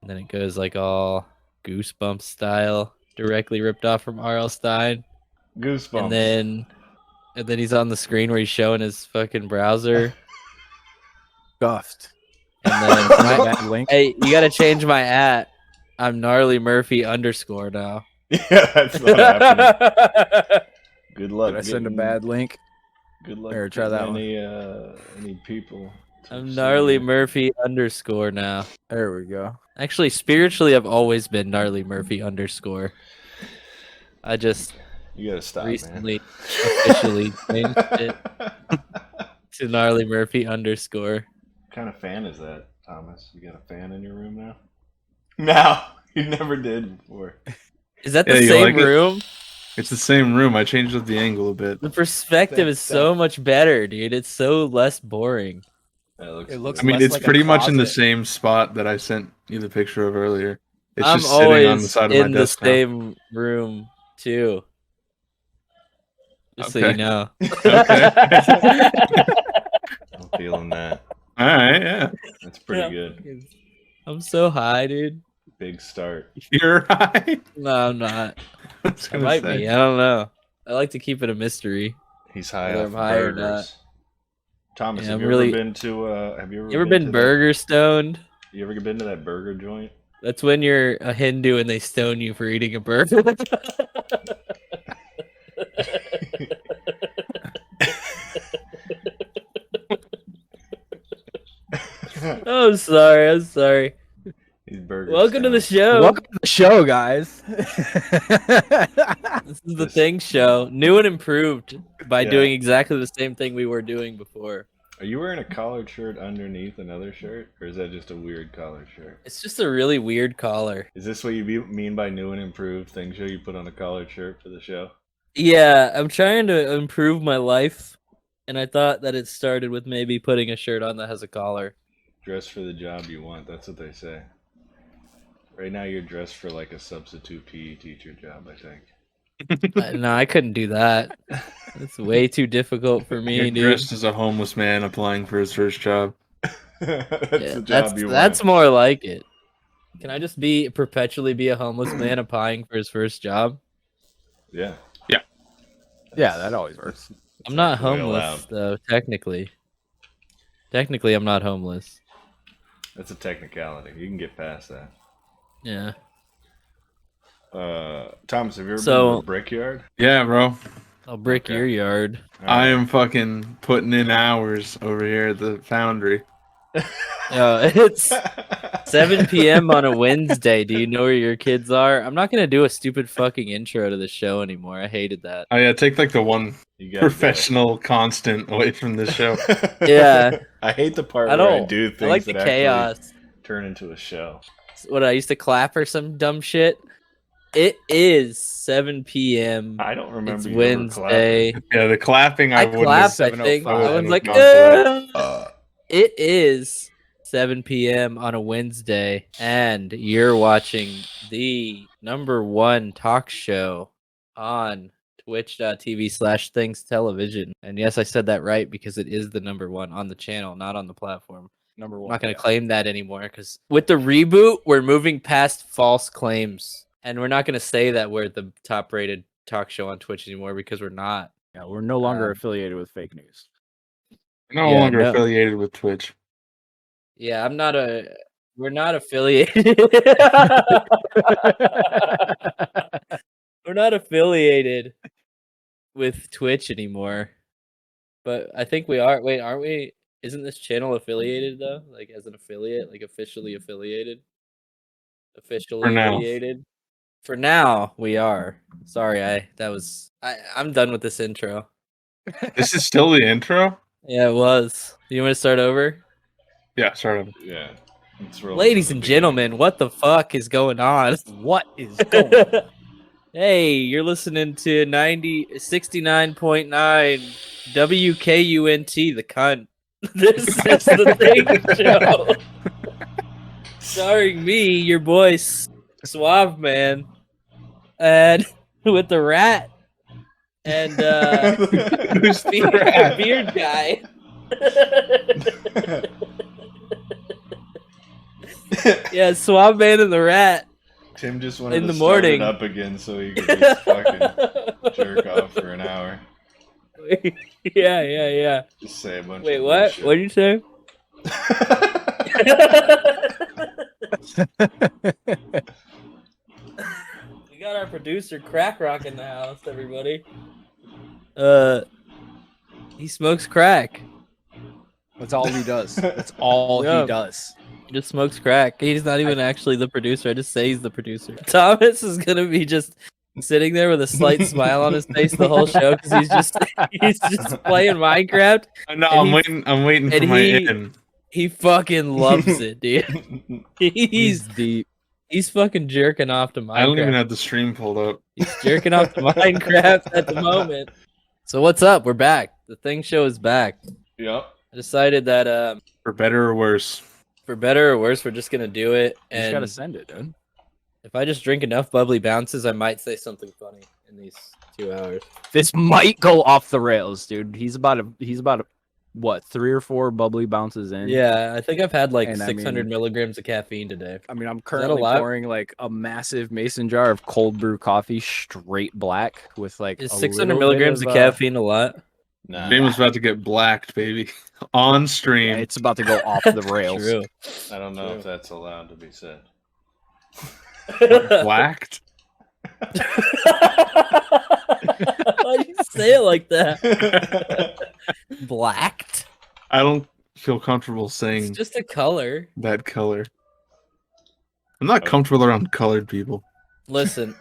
And then it goes like all Goosebumps style, directly ripped off from R.L. Stein. Goosebumps. And then he's on the screen where he's showing his fucking browser. Scuffed. And then link. Hey, you gotta change my @. I'm gnarly Murphy _ now. Yeah, that's not happening. Good luck. Did I send a bad link? Good luck. Here, try that one. Any people. I'm gnarly Murphy _ now. There we go. Actually, spiritually, I've always been gnarly Murphy _ I just You gotta stop, recently officially changed it to gnarly Murphy _ What kind of fan is that, Thomas? You got a fan in your room now? No, you never did before. Is that the same room? It's the same room. I changed up the angle a bit. The perspective is so much better, dude. It's so less boring. It looks. I mean, it's pretty much in the same spot that I sent you the picture of earlier. It's I'm just sitting always on the side of my in the desk now. same room too. Just so you know. Okay. I'm feeling that. All right, yeah. That's pretty good. I'm so high, dude. Big start. You're high? No, I'm not. I might be. I don't know. I like to keep it a mystery. He's high Whether off I'm high or burgers. not. Thomas, Yeah, have I'm you really- ever been to? Have you You ever been burger stoned? You ever been to that burger joint? That's when you're a Hindu and they stone you for eating a burger. I'm sorry. I'm sorry. These burgers. Welcome to the show. Welcome to the show, guys. This is the Thing Show, new and improved by Yeah. doing exactly the same thing we were doing before. Are you wearing a collared shirt underneath another shirt, or is that just a weird collared shirt? It's just a really weird collar. Is this what you mean by new and improved Thing Show? You put on a collared shirt for the show? Yeah, I'm trying to improve my life, and I thought that it started with maybe putting a shirt on that has a collar. Dress for the job you want. That's what they say. Right now, you're dressed for like a substitute PE teacher job, I think. No, I couldn't do that. It's way too difficult for me, You're dude. dressed as a homeless man applying for his first job. That's Yeah, the job you that's want. more like it. Can I just perpetually be a homeless man applying for his first job? Yeah. Yeah, that always works. I'm not actually homeless though, technically. Technically, I'm not homeless. That's a technicality. You can get past that. Yeah. Thomas, have you ever been So- to a brickyard? Yeah, bro. I'll brick Okay. your yard. I am fucking putting in hours over here at the foundry. It's 7 p.m. on a Wednesday. Do you know where your kids are? I'm not gonna do a stupid fucking intro to the show anymore. I hated that. Oh yeah, take like the one You gotta do it. professional constant away from this show. Yeah. I hate the part I where I don't. do things I like the that actually chaos. turn into a show. What I used to clap or some dumb shit. It is 7 p.m. I don't remember It's you ever Wednesday. Yeah, the clapping I, I wouldn't clapped. I 7:05. think I was like, gone for that. It is 7 p.m. on a Wednesday, and you're watching the #1 talk show on twitch.tv/things television. And yes, I said that right because it is the #1 on the channel, not on the platform. Number I'm one. not going to claim that anymore because with the reboot, we're moving past false claims. And we're not going to say that we're the top rated talk show on Twitch anymore because we're not. Yeah, we're no longer Um, affiliated with fake news. No Yeah, longer no. affiliated with Twitch. Yeah, we're not affiliated. We're not affiliated with Twitch anymore. But I think we are. Wait, aren't we? Isn't this channel affiliated though? Like as an affiliate, like officially affiliated? Officially For now. affiliated? For now, we are. Sorry, I'm done with this intro. This is still the intro? Yeah, it was. You want to start over? Yeah, start over. Yeah. Let's roll Ladies from and the gentlemen, what the fuck is going on? What is going on? Hey, you're listening to 69.9 WKUNT, the cunt. This is the Thing Show. Starring me, your boy, Suave Man, and with the rat, and Who's the rat? beard guy. Yeah, Swamp Man and the Rat. Tim just wanted In to the start morning. it up again so he could just fucking jerk off for an hour. Yeah. Just say a bunch Wait, of what? bullshit. What did you say? We got our producer Crack Rock in the house, everybody. He smokes crack. That's all he does. That's all Yeah. he does. He just smokes crack. He's not even actually the producer. I just say he's the producer. Thomas is gonna be just sitting there with a slight smile on his face the whole show because he's just playing Minecraft. No, And I'm waiting for and my he- in. He fucking loves it, dude. He's deep. He's fucking jerking off to Minecraft. I don't even have the stream pulled up. He's jerking off to Minecraft at the moment. So what's up? We're back. The Thing Show is back. Yep. I decided that For better or worse. for better or worse, we're just gonna do it. You just And gotta send it, dude. if I just drink enough bubbly bounces, I might say something funny in these 2 hours. This might go off the rails, dude. He's about what, 3 or 4 bubbly bounces in? Yeah, I think I've had like And I 600 mean- milligrams of caffeine today. I mean, I'm a currently lot? pouring like a massive mason jar of cold brew coffee, straight black, with like Is a 600 little milligrams bit of caffeine a lot? Nah. Game was about to get blacked, baby. On stream. Yeah, it's about to go off the rails. True. I don't know True. if that's allowed to be said. Blacked? Why do you say it like that? Blacked? I don't feel comfortable It's saying just a color. that color. I'm not comfortable around colored people. Listen,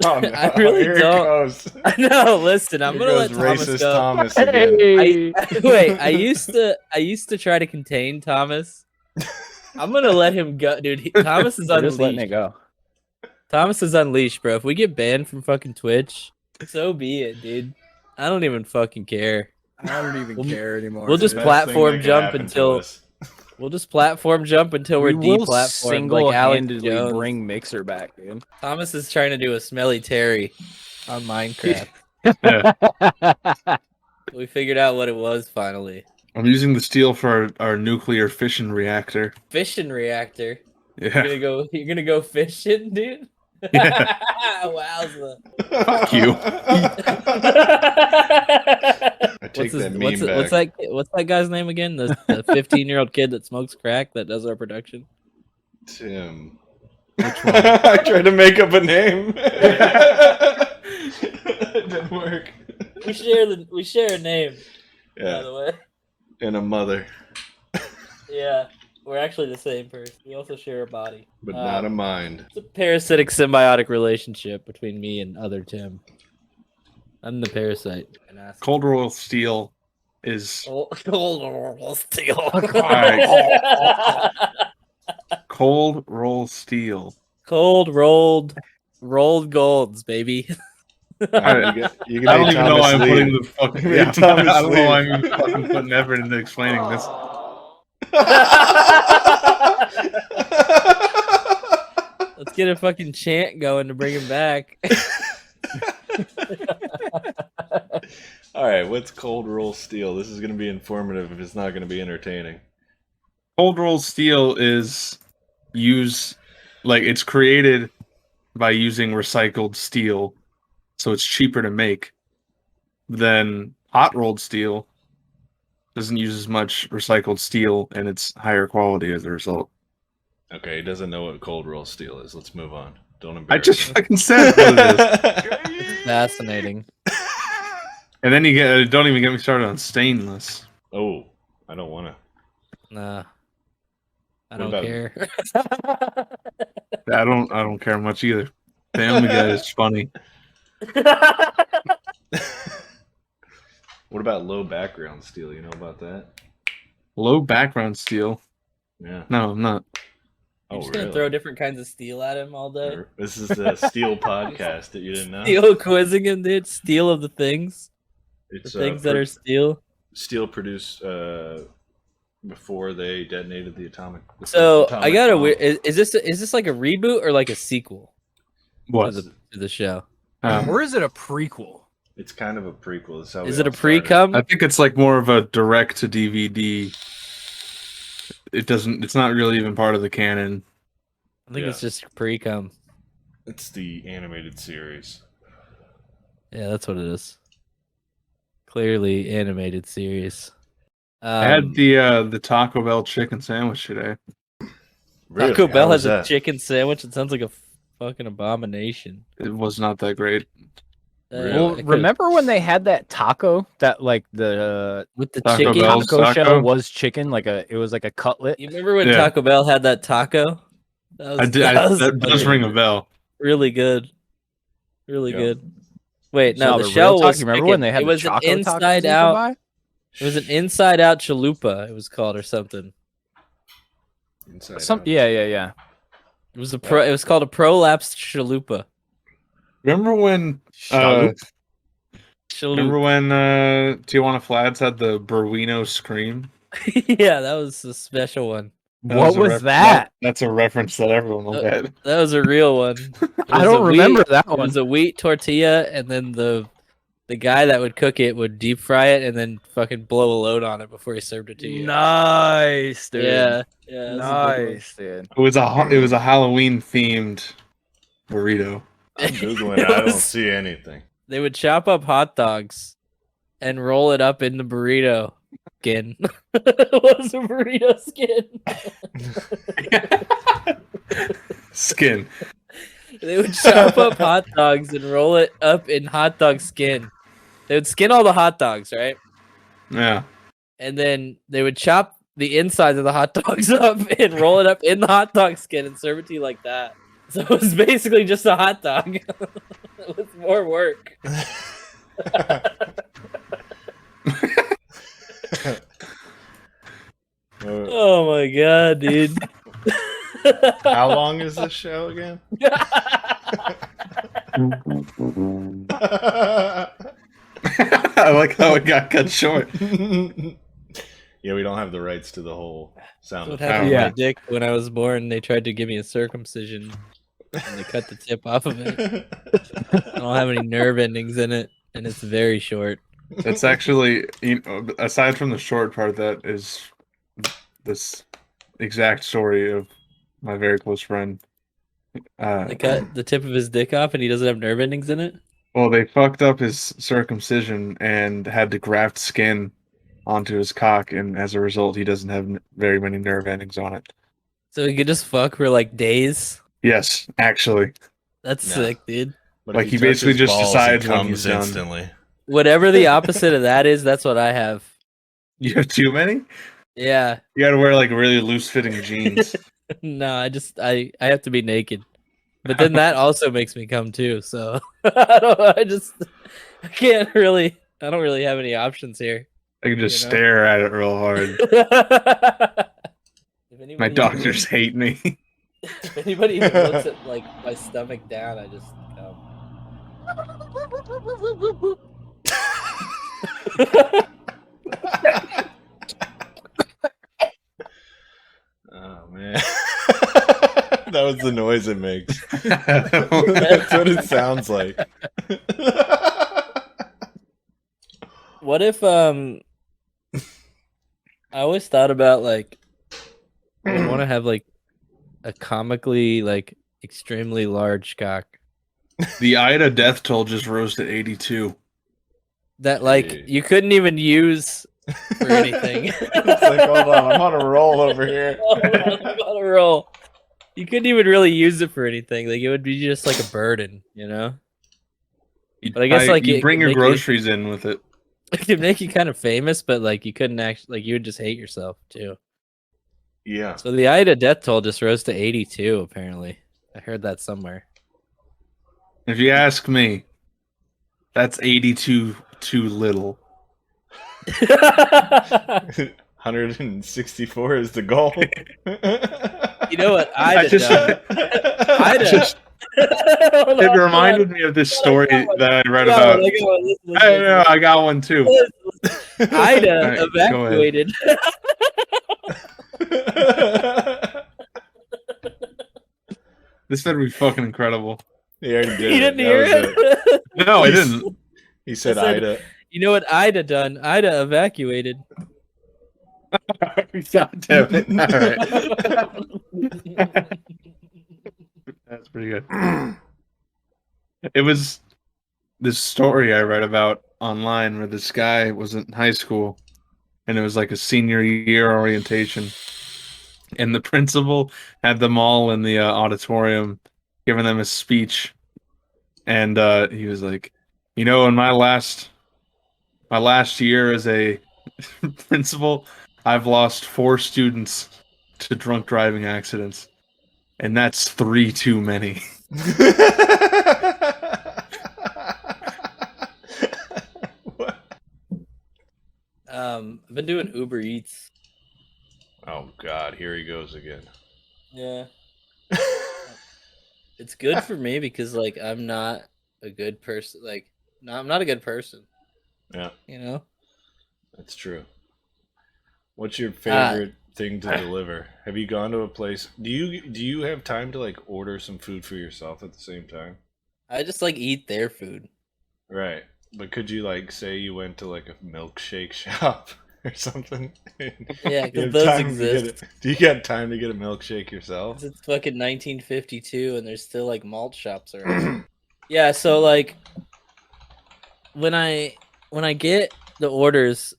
Oh, no. I really Here it don't. goes. no, listen. I'm Here gonna let goes Thomas racist go. Thomas again. Wait, I used to try to contain Thomas. I'm gonna let him go, dude. Thomas is We're just letting it unleashed. go. Thomas is unleashed, bro. If we get banned from fucking Twitch, so be it, dude. I don't even fucking care. I don't even care anymore. We'll just Best platform thing that could jump happen to until us. we'll just platform jump until we're we will deplatformed like Alex single-handedly Jones. bring Mixer back, dude. Thomas is trying to do a smelly Terry on Minecraft. Yeah. We figured out what it was finally. I'm using the steel for our nuclear fission reactor. Fishing reactor. Yeah. You're gonna go fishing, dude? Yeah. Wowza. Fuck you. I take What's that meme back. what's that guy's name again? The 15-year-old kid that smokes crack that does our production. Tim. Which one? I tried to make up a name. It didn't work. We share a name, by Yeah, the way. and a mother, Yeah. We're actually the same person. We also share a body. but not a mind. It's a parasitic symbiotic relationship between me and other Tim. I'm the parasite. Cold roll steel is Cold steel. cold roll steel. Cold rolled golds, baby. Alright, you I can don't make even know why Thomas I'm leave. putting the fucking. Make Yeah, Thomas I don't know why leave. I'm even fucking putting effort into explaining this. Let's get a fucking chant going to bring him back. All right, what's cold roll steel? This is going to be informative if it's not going to be entertaining. Cold roll steel is it's created by using recycled steel, so it's cheaper to make. Then hot rolled steel doesn't use as much recycled steel, and it's higher quality as a result. Okay, he doesn't know what cold roll steel is. Let's move on. Don't I embarrass just him. fucking said what it is. Fascinating. And then don't even get me started on stainless. Oh, I don't want to. Nah. I What don't about- care. I don't care much either. Family Guy is funny. What about low background steel? You know about that? Low background steel. Yeah. No, I'm not. You're Oh, just gonna really? throw different kinds of steel at him all day. This is the steel podcast that you didn't know. Steel quizzing him, dude. Steel of the things. It's The things that are steel. steel produced before they detonated the atomic. So atomic I got a bomb. weird. Is this like a reboot or like a sequel What? to the show? Or is it a prequel? It's kind of a prequel. That's how Is we it a all started. pre-cum? I think it's like more of a direct to DVD. It's not really even part of the canon. I think it's just pre-cum. It's the animated series. Yeah, that's what it is. Clearly animated series. I had the Taco Bell chicken sandwich today. Really? Taco Bell How was has a that? chicken sandwich. It sounds like a fucking abomination. It was not that great. Really? Well, I could've- remember when they had that taco that like the with the Taco chicken? Bell's taco shell taco? was chicken, it was like a cutlet. You remember when Yeah. Taco Bell had that taco? That That does fucking ring a bell. really good. Really Yeah. good. Wait, no, No, the the shell real was taco. Remember chicken. when they had it the was an choco tacos inside you could out. buy? It was an inside out chalupa. It was called or something. Inside Some Out. yeah. It was It was called a prolapsed chalupa. Remember when Chalupa. Tijuana Flats had the Burwino Scream? Yeah, that was a special one. What was that? That's a reference that everyone will get. That was a real one. It I was don't a remember that It one. was a wheat tortilla, and then the guy that would cook it would deep fry it and then fucking blow a load on it before he served it to you. Nice, dude. Yeah, yeah, that's a good one. Nice, dude. It was a Halloween themed burrito. I'm Googling It it. I don't was- see anything. They would chop up hot dogs and roll it up in the burrito skin. It was a burrito skin. Skin. They would chop up hot dogs and roll it up in hot dog skin. They would skin all the hot dogs, right? Yeah. And then they would chop the insides of the hot dogs up and roll it up in the hot dog skin and serve it to you like that. So it was basically just a hot dog with more work. Oh my god, dude. How long is this show again? I like how it got cut short. Yeah, we don't have the rights to the whole sound What effect. happened to Yeah. my dick when I was born? They tried to give me a circumcision and they cut the tip off of it. I don't have any nerve endings in it, and it's very short. That's actually, aside from the short part, that is this exact story of my very close friend. They cut the tip of his dick off, and he doesn't have nerve endings in it. Well, they fucked up his circumcision and had to graft skin onto his cock, and as a result, he doesn't have very many nerve endings on it. So he could just fuck for like days. Yes, actually. That's Nah. sick, dude. But Like, if he touches basically just balls, decides he when comes he's done. instantly. Whatever the opposite of that is, that's what I have. You have too many? Yeah. You gotta wear like really loose fitting jeans. No, I have to be naked. But then that also makes me come too. So I don't really have any options here. I can just You know? stare at it real hard. If anybody My even- doctors hate me. If anybody even looks at like my stomach down, I just come. Oh man, that was the noise it makes. That's what it sounds like. What if I always thought about like I want to have like a comically like extremely large cock The Ida death toll just rose to 82. that like Hey. you couldn't even use for anything. It's like, hold on, I'm on a roll over here. On a roll. You couldn't even really use it for anything. Like it would be just like a burden, you know? But I guess, like, you it bring could your make you- groceries in with it. It could make you kind of famous, but like you couldn't actually like you would just hate yourself too. Yeah, So the Ida death toll just rose to 82 apparently. I heard that somewhere. If you ask me, that's 82 too little. 164 is the goal. You know what I Ida just- done? Ida. Just- Hold it on, reminded me of this story I got one. that I read hold about. on, I got one. Listen, I know, I got one too. listen. Ida All right, go evacuated. This better be fucking incredible. He already did. You didn't That hear was it? No, I didn't. He said I said- Ida. You know what Ida done? Ida evacuated. God damn it. All right. pretty good. It was this story I read about online where this guy was in high school and it was like a senior year orientation. And the principal had them all in the auditorium giving them a speech. And he was like, in my last year as a principal, I've lost 4 students to drunk driving accidents. And that's 3 too many. What? I've been doing Uber Eats. Oh God, here he goes again. Yeah. It's good for me because like I'm not a good person. Like, no, I'm not a good person. Yeah, You know. that's true. What's your favorite thing to deliver? Have you gone to a place? Do you have time to like order some food for yourself at the same time? I just like eat their food. Right. But could you like say you went to like a milkshake shop or something? Yeah, You because have those time to get exist. do you got time to get a milkshake yourself? 'Cause it's fucking 1952 and there's still like malt shops around. Yeah, so like when I get the orders,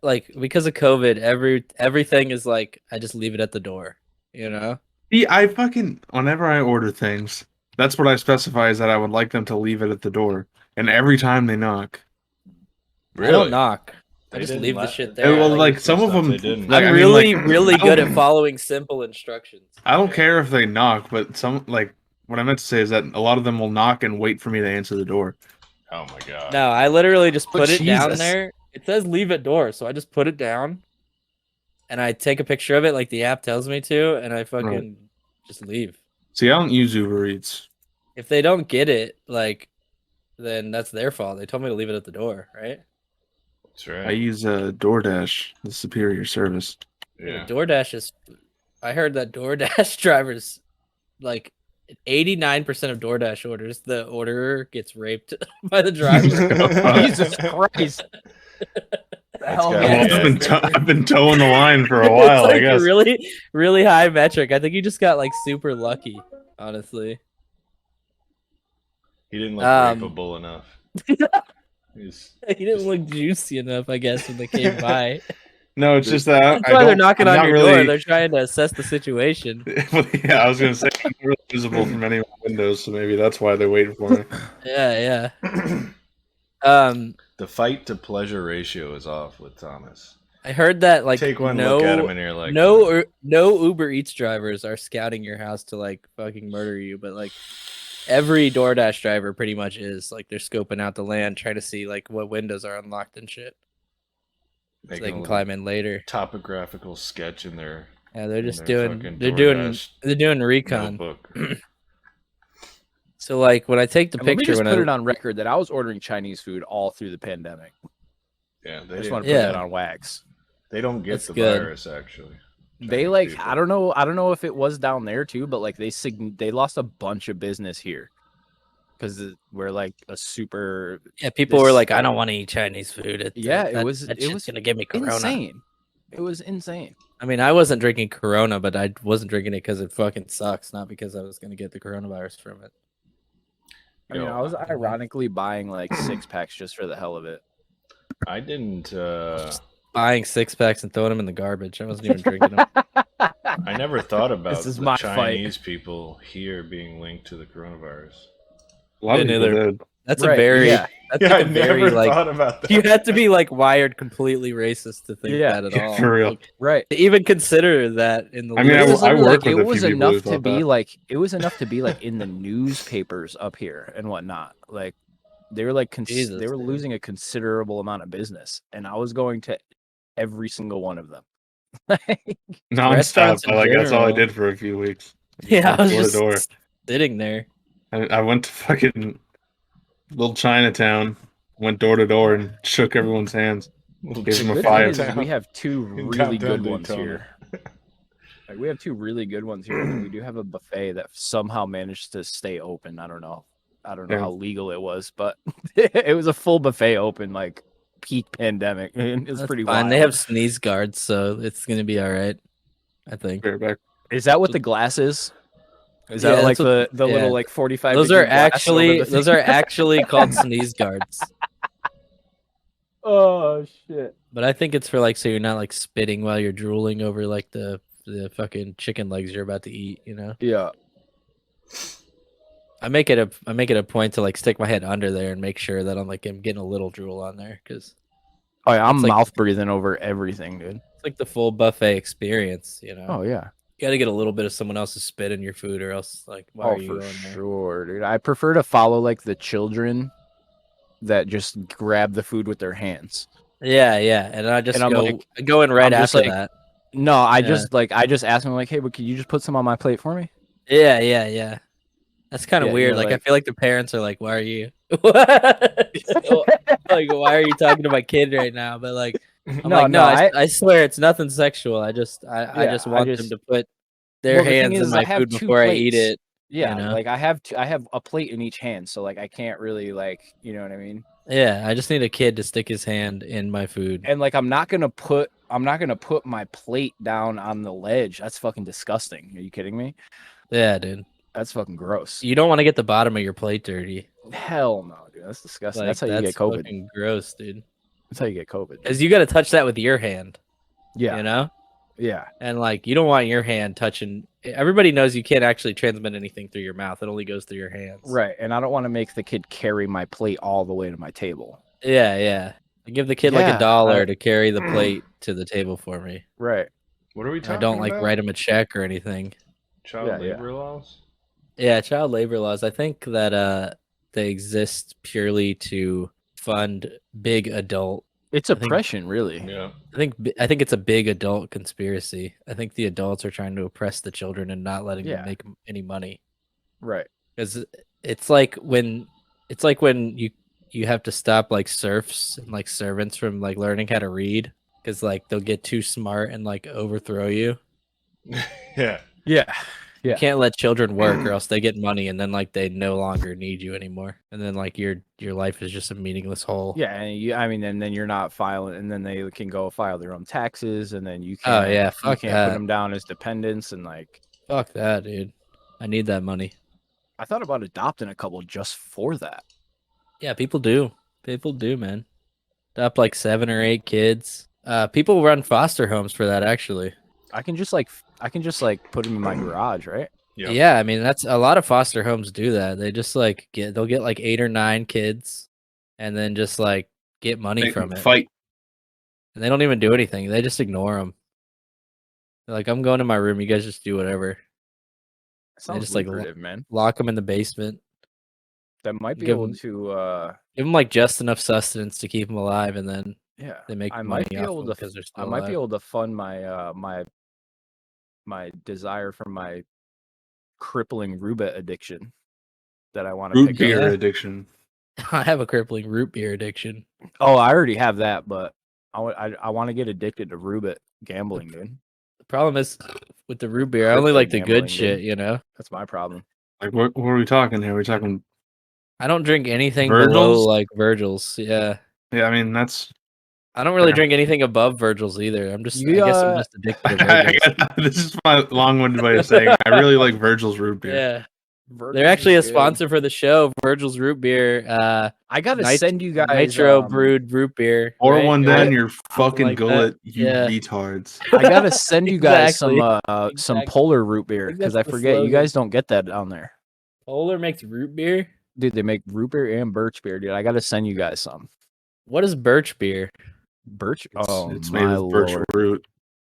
like because of COVID, everything is like I just leave it at the door. You know? See, whenever I order things, that's what I specify is that I would like them to leave it at the door. And every time they knock, I don't knock. I They just didn't leave the let- shit they there. well, let like you some some of stuff them, they didn't. like, I'm I mean, really, like, really I good don't- at following simple instructions. I don't care if they knock, but what I meant to say is that a lot of them will knock and wait for me to answer the door. Oh my God. No, I literally just put it down Jesus. there. It says leave at door, so I just put it down, and I take a picture of it like the app tells me to, and I fucking just leave. See, I don't use Uber Eats. If they don't get it, like, then that's their fault. They told me to leave it at the door, right? That's I right. use DoorDash, the superior service. Yeah. DoorDash is. I heard that DoorDash drivers, like, 89% of DoorDash orders, the orderer gets raped by the driver. Jesus Christ. The hell, gotta man. be I've been towing the line for a It's while, like I guess. a really, really high metric. I think you just got like super lucky, honestly. He didn't look Um, rapeable enough. He's He didn't look juicy enough, I guess, when they came by. No, it's just that That's why they're knocking I'm on not your door. really- They're trying to assess the situation. Yeah, I was gonna say I'm not really visible from any windows, so maybe that's why they're waiting for me. Yeah, yeah. the fight to pleasure ratio is off with Thomas. I heard that like Take one no, look at him and you're like, no Uber Eats drivers are scouting your house to like fucking murder you, but like every DoorDash driver pretty much is like they're scoping out the land, trying to see like what windows are unlocked and shit, so making they a can little climb in later. topographical sketch in their Yeah, they're just their doing fucking they're DoorDash doing recon. notebook. So like when I take the And let me picture, just when put I it on record that I was ordering Chinese food all through the pandemic. Yeah, I they just want didn't- to put Yeah. that on wax. They don't get That's the good. virus actually. They Chinese like people. I don't know if it was down there too, but like they lost a bunch of business here because we're like a super people were like, I This- don't want to eat Chinese food. It was gonna give me Corona. insane. It was insane. I mean, I wasn't drinking Corona, but I wasn't drinking it because it fucking sucks, not because I was gonna get the coronavirus from it. I mean, Yo, I was ironically buying like 6-packs just for the hell of it. I didn't. Buying 6-packs and throwing them in the garbage. I wasn't even drinking them. I never thought about This is the my fight. Chinese people here being linked to the coronavirus. A lot of Me people neither. did. That's Right, a very yeah. that's Yeah, like I a very never like thought about that. you have to be like wired completely racist to think Yeah, that at all. for real. Like, Right. to even consider that in the I mean, It was I literally, work like, with it a was few people who enough to thought be that. like it was enough to be like in the newspapers up here and whatnot. Like they were like Jesus, they were dude. losing a considerable amount of business, and I was going to every single one of them. Nonstop. Restaurants in Like that's all I general. did for a few weeks. yeah, I was Door to just door. sitting there. I went to fucking little Chinatown, went door to door and shook everyone's hands. Little Gave them a Good fire. thing is we have two In really downtown good ones Daytona. here. Like we have two really good ones here, and then we do have a buffet that somehow managed to stay open. I don't know Yeah. how legal it was, but it was a full buffet open, like peak pandemic. And it's That's pretty fine. wild. They have sneeze guards, so it's gonna be all right. I think. Right back. Is that what the glass is? Is Yeah, that like that's the yeah. little like 45 Those degree are glass over actually the thing? called sneeze guards. Oh shit. But I think it's for like so you're not like spitting while you're drooling over like the fucking chicken legs you're about to eat, you know? Yeah. I make it a point to like stick my head under there and make sure that I'm getting a little drool on there because Oh yeah, I'm it's like mouth breathing over everything, dude. it's like the full buffet experience, you know? Oh yeah. You got to get a little bit of someone else's spit in your food or else like why Oh are you for going there? sure, dude. I prefer to follow like the children that just grab the food with their hands. Yeah, and I just And I'm like, go in right I'm just after like, that. no, I Yeah. just ask them like, hey, but can you just put some on my plate for me? Yeah. That's kind of Yeah, weird. yeah, Like I like- feel like the parents are like, "Why are you? Like, why are you talking to my kid right now?" But like, I'm like, "No, I swear it's nothing sexual. I just want them to put their well, the thing hands in is, my I have food two before I eat plates. it." Yeah, you know? like I have a plate in each hand, so like I can't really like, you know what I mean? Yeah, I just need a kid to stick his hand in my food. And like I'm not gonna put my plate down on the ledge. That's fucking disgusting. Are you kidding me? Yeah, dude. That's fucking gross. You don't want to get the bottom of your plate dirty. Hell no, dude. That's disgusting. Like That's how you get that's COVID. fucking gross, dude. That's how you get COVID. Because you got to touch that with your hand. Yeah. You know? Yeah. And like you don't want your hand touching. Everybody knows you can't actually transmit anything through your mouth. It only goes through your hands. Right. And I don't want to make the kid carry my plate all the way to my table. Yeah. I give the kid like Yeah, $1 to carry the plate to the table for me. Right. What are we I talking don't like about? write him a check or anything. Child labor laws? Yeah, child labor laws. I think that they exist purely to fund big adult. It's oppression, really. Yeah. I think it's a big adult conspiracy. I think the adults are trying to oppress the children and not letting them make any money. Right. Because it's like when you have to stop like serfs and like servants from like learning how to read because like they'll get too smart and like overthrow you. Yeah. You can't let children work or else they get money and then like they no longer need you anymore. And then like your life is just a meaningless hole. Yeah, and and then you're not filing, and then they can go file their own taxes, and then you can't. You can't put them down as dependents, and like. Fuck that, dude. I need that money. I thought about adopting a couple just for that. Yeah, people do. People do, man. Adopt like 7 or 8 kids. People run foster homes for that, actually. I can just put them in my garage, right? Yep. Yeah, I mean that's a lot of foster homes do that. They just like they'll get like 8 or 9 kids, and then just like get money from it. Fight, and they don't even do anything. They just ignore them. They're like, I'm going to my room. You guys just do whatever. Sounds just lucrative, man. Lock them in the basement. That might be able to give them like just enough sustenance to keep them alive, and then they make money off them because they're still alive. I might be able to fund my my desire for my crippling root addiction that I want to root pick beer up. addiction. I have a crippling root beer addiction. Oh, I already have that, but I want to get addicted to root gambling, dude. The problem is with the root beer, I only like the good shit, you know? That's my problem. Like, what are we talking here? We're talking. I don't drink anything Virgil's? below like Virgil's. Yeah. Yeah, I mean that's. I don't really drink anything above Virgil's either. I guess I'm just addicted to Virgil's. This is my long-winded way of saying I really like Virgil's root beer. Yeah. They're actually a sponsor for the show, Virgil's Root Beer. I gotta send you guys nitro brewed root beer. Or one down your fucking like gullet, that. you Yeah. retards. I gotta send you guys Exactly. some polar root beer because I that's the forget you slogan. guys don't get that down there. Polar makes root beer? Dude, they make root beer and birch beer, dude. I gotta send you guys some. What is birch beer? Birch? It's made of birch Lord. root.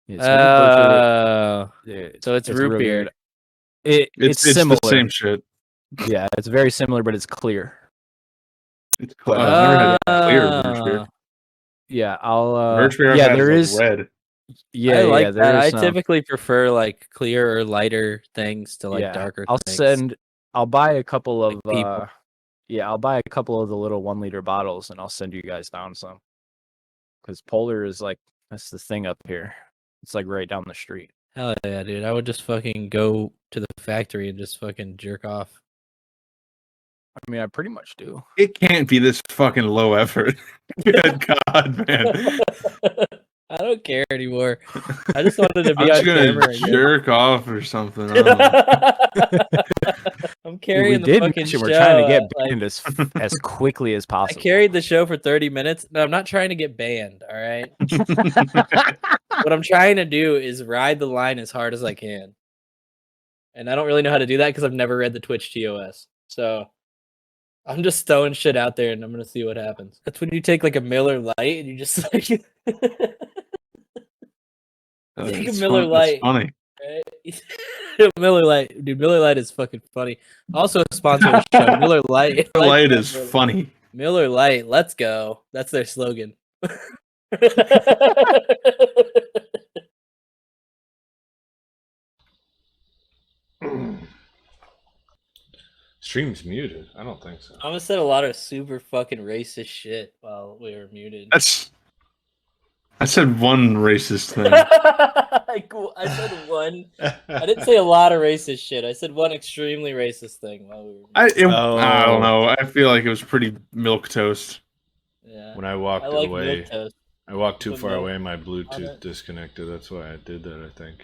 Yeah, it's made of birch root. Oh, Yeah, so it's root real beer. good. It's similar. the same shit. Yeah, it's very similar, but it's clear. It's clear. I've never had clear birch beer. Ah. Yeah, I'll. Birch beer yeah, has, there like, is. red. Yeah, I like there that. I is some. typically prefer like clear or lighter things to like darker things. I'll buy a couple of. Like people. I'll buy a couple of the little 1 liter bottles, and I'll send you guys down some. Because Polar is like that's the thing up here. It's like right down the street. Hell yeah, dude! I would just fucking go to the factory and just fucking jerk off. I mean, I pretty much do. It can't be this fucking low effort. Good God, man. I don't care anymore. I just wanted to be I'm on just gonna camera again. jerk off or something. I don't know. I'm Dude, carrying we the did fucking mention show. we're trying to get like, banned as quickly as I possible. carried the show for 30 minutes. No, I'm not trying to get banned. All right. What I'm trying to do is ride the line as hard as I can. And I don't really know how to do that because I've never read the Twitch TOS. So I'm just throwing shit out there and I'm gonna see what happens. That's when you take like a Miller Lite and you just like take a Miller Lite. That's funny. Right? Miller Lite, dude. Miller Lite is fucking funny. Also a sponsor of the show. Miller Lite. The light is funny. Miller Lite. Let's go. That's their slogan. Stream's muted. I don't think so. I almost said a lot of super fucking racist shit while we were muted. I said one racist thing. I said one. I didn't say a lot of racist shit. I said one extremely racist thing while we were. I don't know. I feel like it was pretty milquetoast. Yeah. When I walked I like away, milk toast. I walked too Put far milk away. My on Bluetooth it. disconnected. That's why I did that. I think.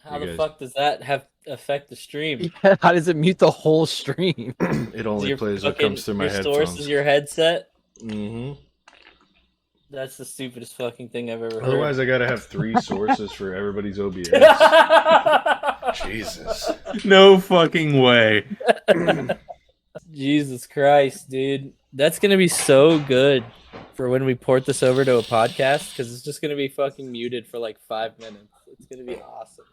How You the guys- fuck does that affect the stream? How does it mute the whole stream? It Is only your plays what fucking- comes through my your source headphones. is your headset. Mm-hmm. That's the stupidest fucking thing I've ever heard. Otherwise, I gotta have 3 sources for everybody's OBS. Jesus. No fucking way. Jesus Christ, dude. That's gonna be so good for when we port this over to a podcast because it's just gonna be fucking muted for like 5 minutes. It's gonna be awesome.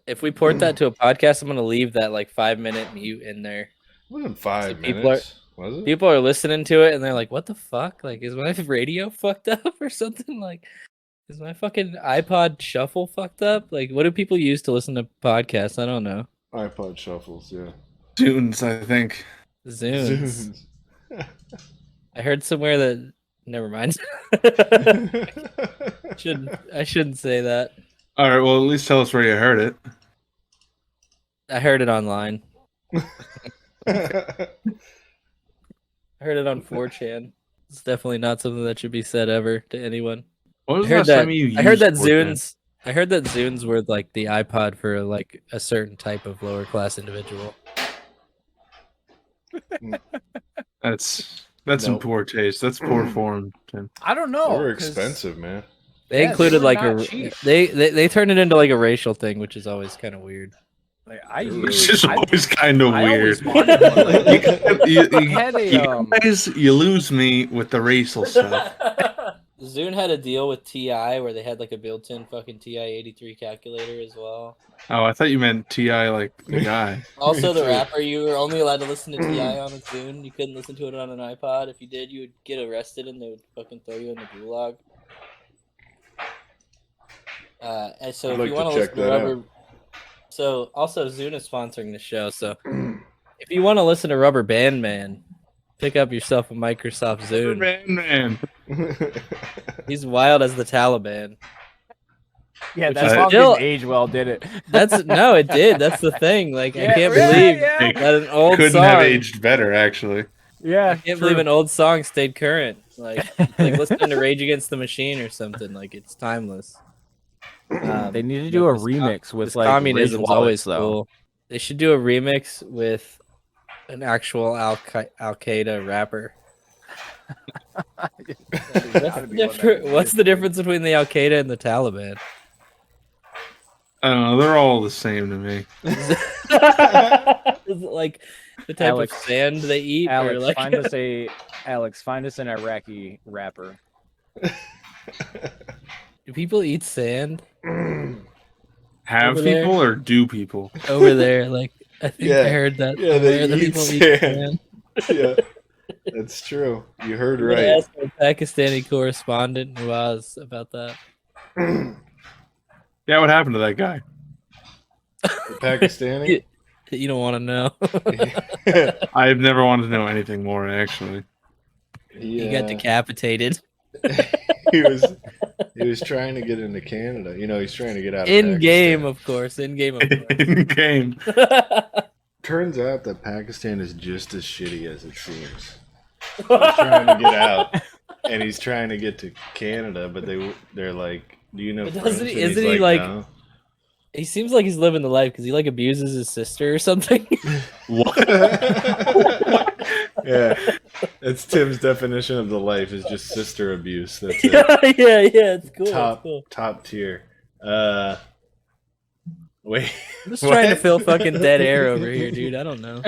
If we port that to a podcast, I'm gonna leave that like 5-minute mute in there. It wasn't 5 So people minutes. Was it? People are listening to it and they're like, "What the fuck? Like, is my radio fucked up or something? Like, is my fucking iPod shuffle fucked up? Like, what do people use to listen to podcasts? I don't know. iPod shuffles, yeah. Tunes, I think. Zunes. I heard somewhere that. Never mind. I shouldn't say that. All right. Well, at least tell us where you heard it. I heard it online. I heard it on 4chan. It's definitely not something that should be said ever to anyone. What was I the heard last that. time you I heard that used 4chan? Zunes. I heard that Zunes were like the iPod for like a certain type of lower class individual. That's some Nope. poor taste. That's poor form, Tim. I don't They know. were 'cause expensive, man. They Yeah, included they were like not a cheap. they turned it into like a racial thing, which is always kind of weird. Like, I Which used, is I, always kind of I weird. always wanted one. Like, You I had a guys, you lose me with the racial stuff. Zune had a deal with TI where they had like a built-in fucking TI-83 calculator as well. Oh, I thought you meant Ti like the guy. Also, the too. rapper, you were only allowed to listen to TI on a Zune. You couldn't listen to it on an iPod. If you did, you would get arrested and they would fucking throw you in the gulag. And so I'd if like you to want to check listen to that Rubber, so also Zune is sponsoring the show. So if you want to listen to Rubber Band Man, pick up yourself a Microsoft Zune. Man. He's wild as the Taliban. yeah, Which that is song still- didn't age well, did it? That's no, it did. That's the thing. Like I Yeah, can't yeah, believe yeah. that an old Couldn't song. have aged better, actually. Yeah, I can't believe an old song stayed current. Like listening to Rage Against the Machine or something. Like it's timeless. They need to do a remix with This like communism's Ridge always Wallace, though. cool. They should do a remix with an actual Al Qaeda rapper. What's the difference between the Al Qaeda and the Taliban? I don't know. They're all the same to me. Is it like the type Alex- of sand they eat? Alex, or like... find us an Iraqi rapper. Do people eat sand Have Over there? people or do people? over there? Like I think I Yeah. heard that. Yeah, they somewhere, that eat people sand. Yeah, that's true. You heard I'm gonna right. ask our Pakistani correspondent Nawaz about that. Yeah, what happened to that guy? The Pakistani. You don't want to know. I've never wanted to know anything more, actually. He got decapitated he was trying to get into Canada. You know, he's trying to get out of in game, Pakistan. of course. In game, of In game. course. Turns out that Pakistan is just as shitty as it seems. He's trying to get out. and he's trying to get to Canada, but they're like, "Do you know But French?" doesn't he- And isn't he's he, like, like- "No." He seems like he's living the life because he like abuses his sister or something. What? Yeah, that's Tim's definition of the life is just sister abuse. That's it. yeah, it's cool. It's cool. Top tier. Wait, I'm just trying to what? fill fucking dead air over here, dude. I don't know.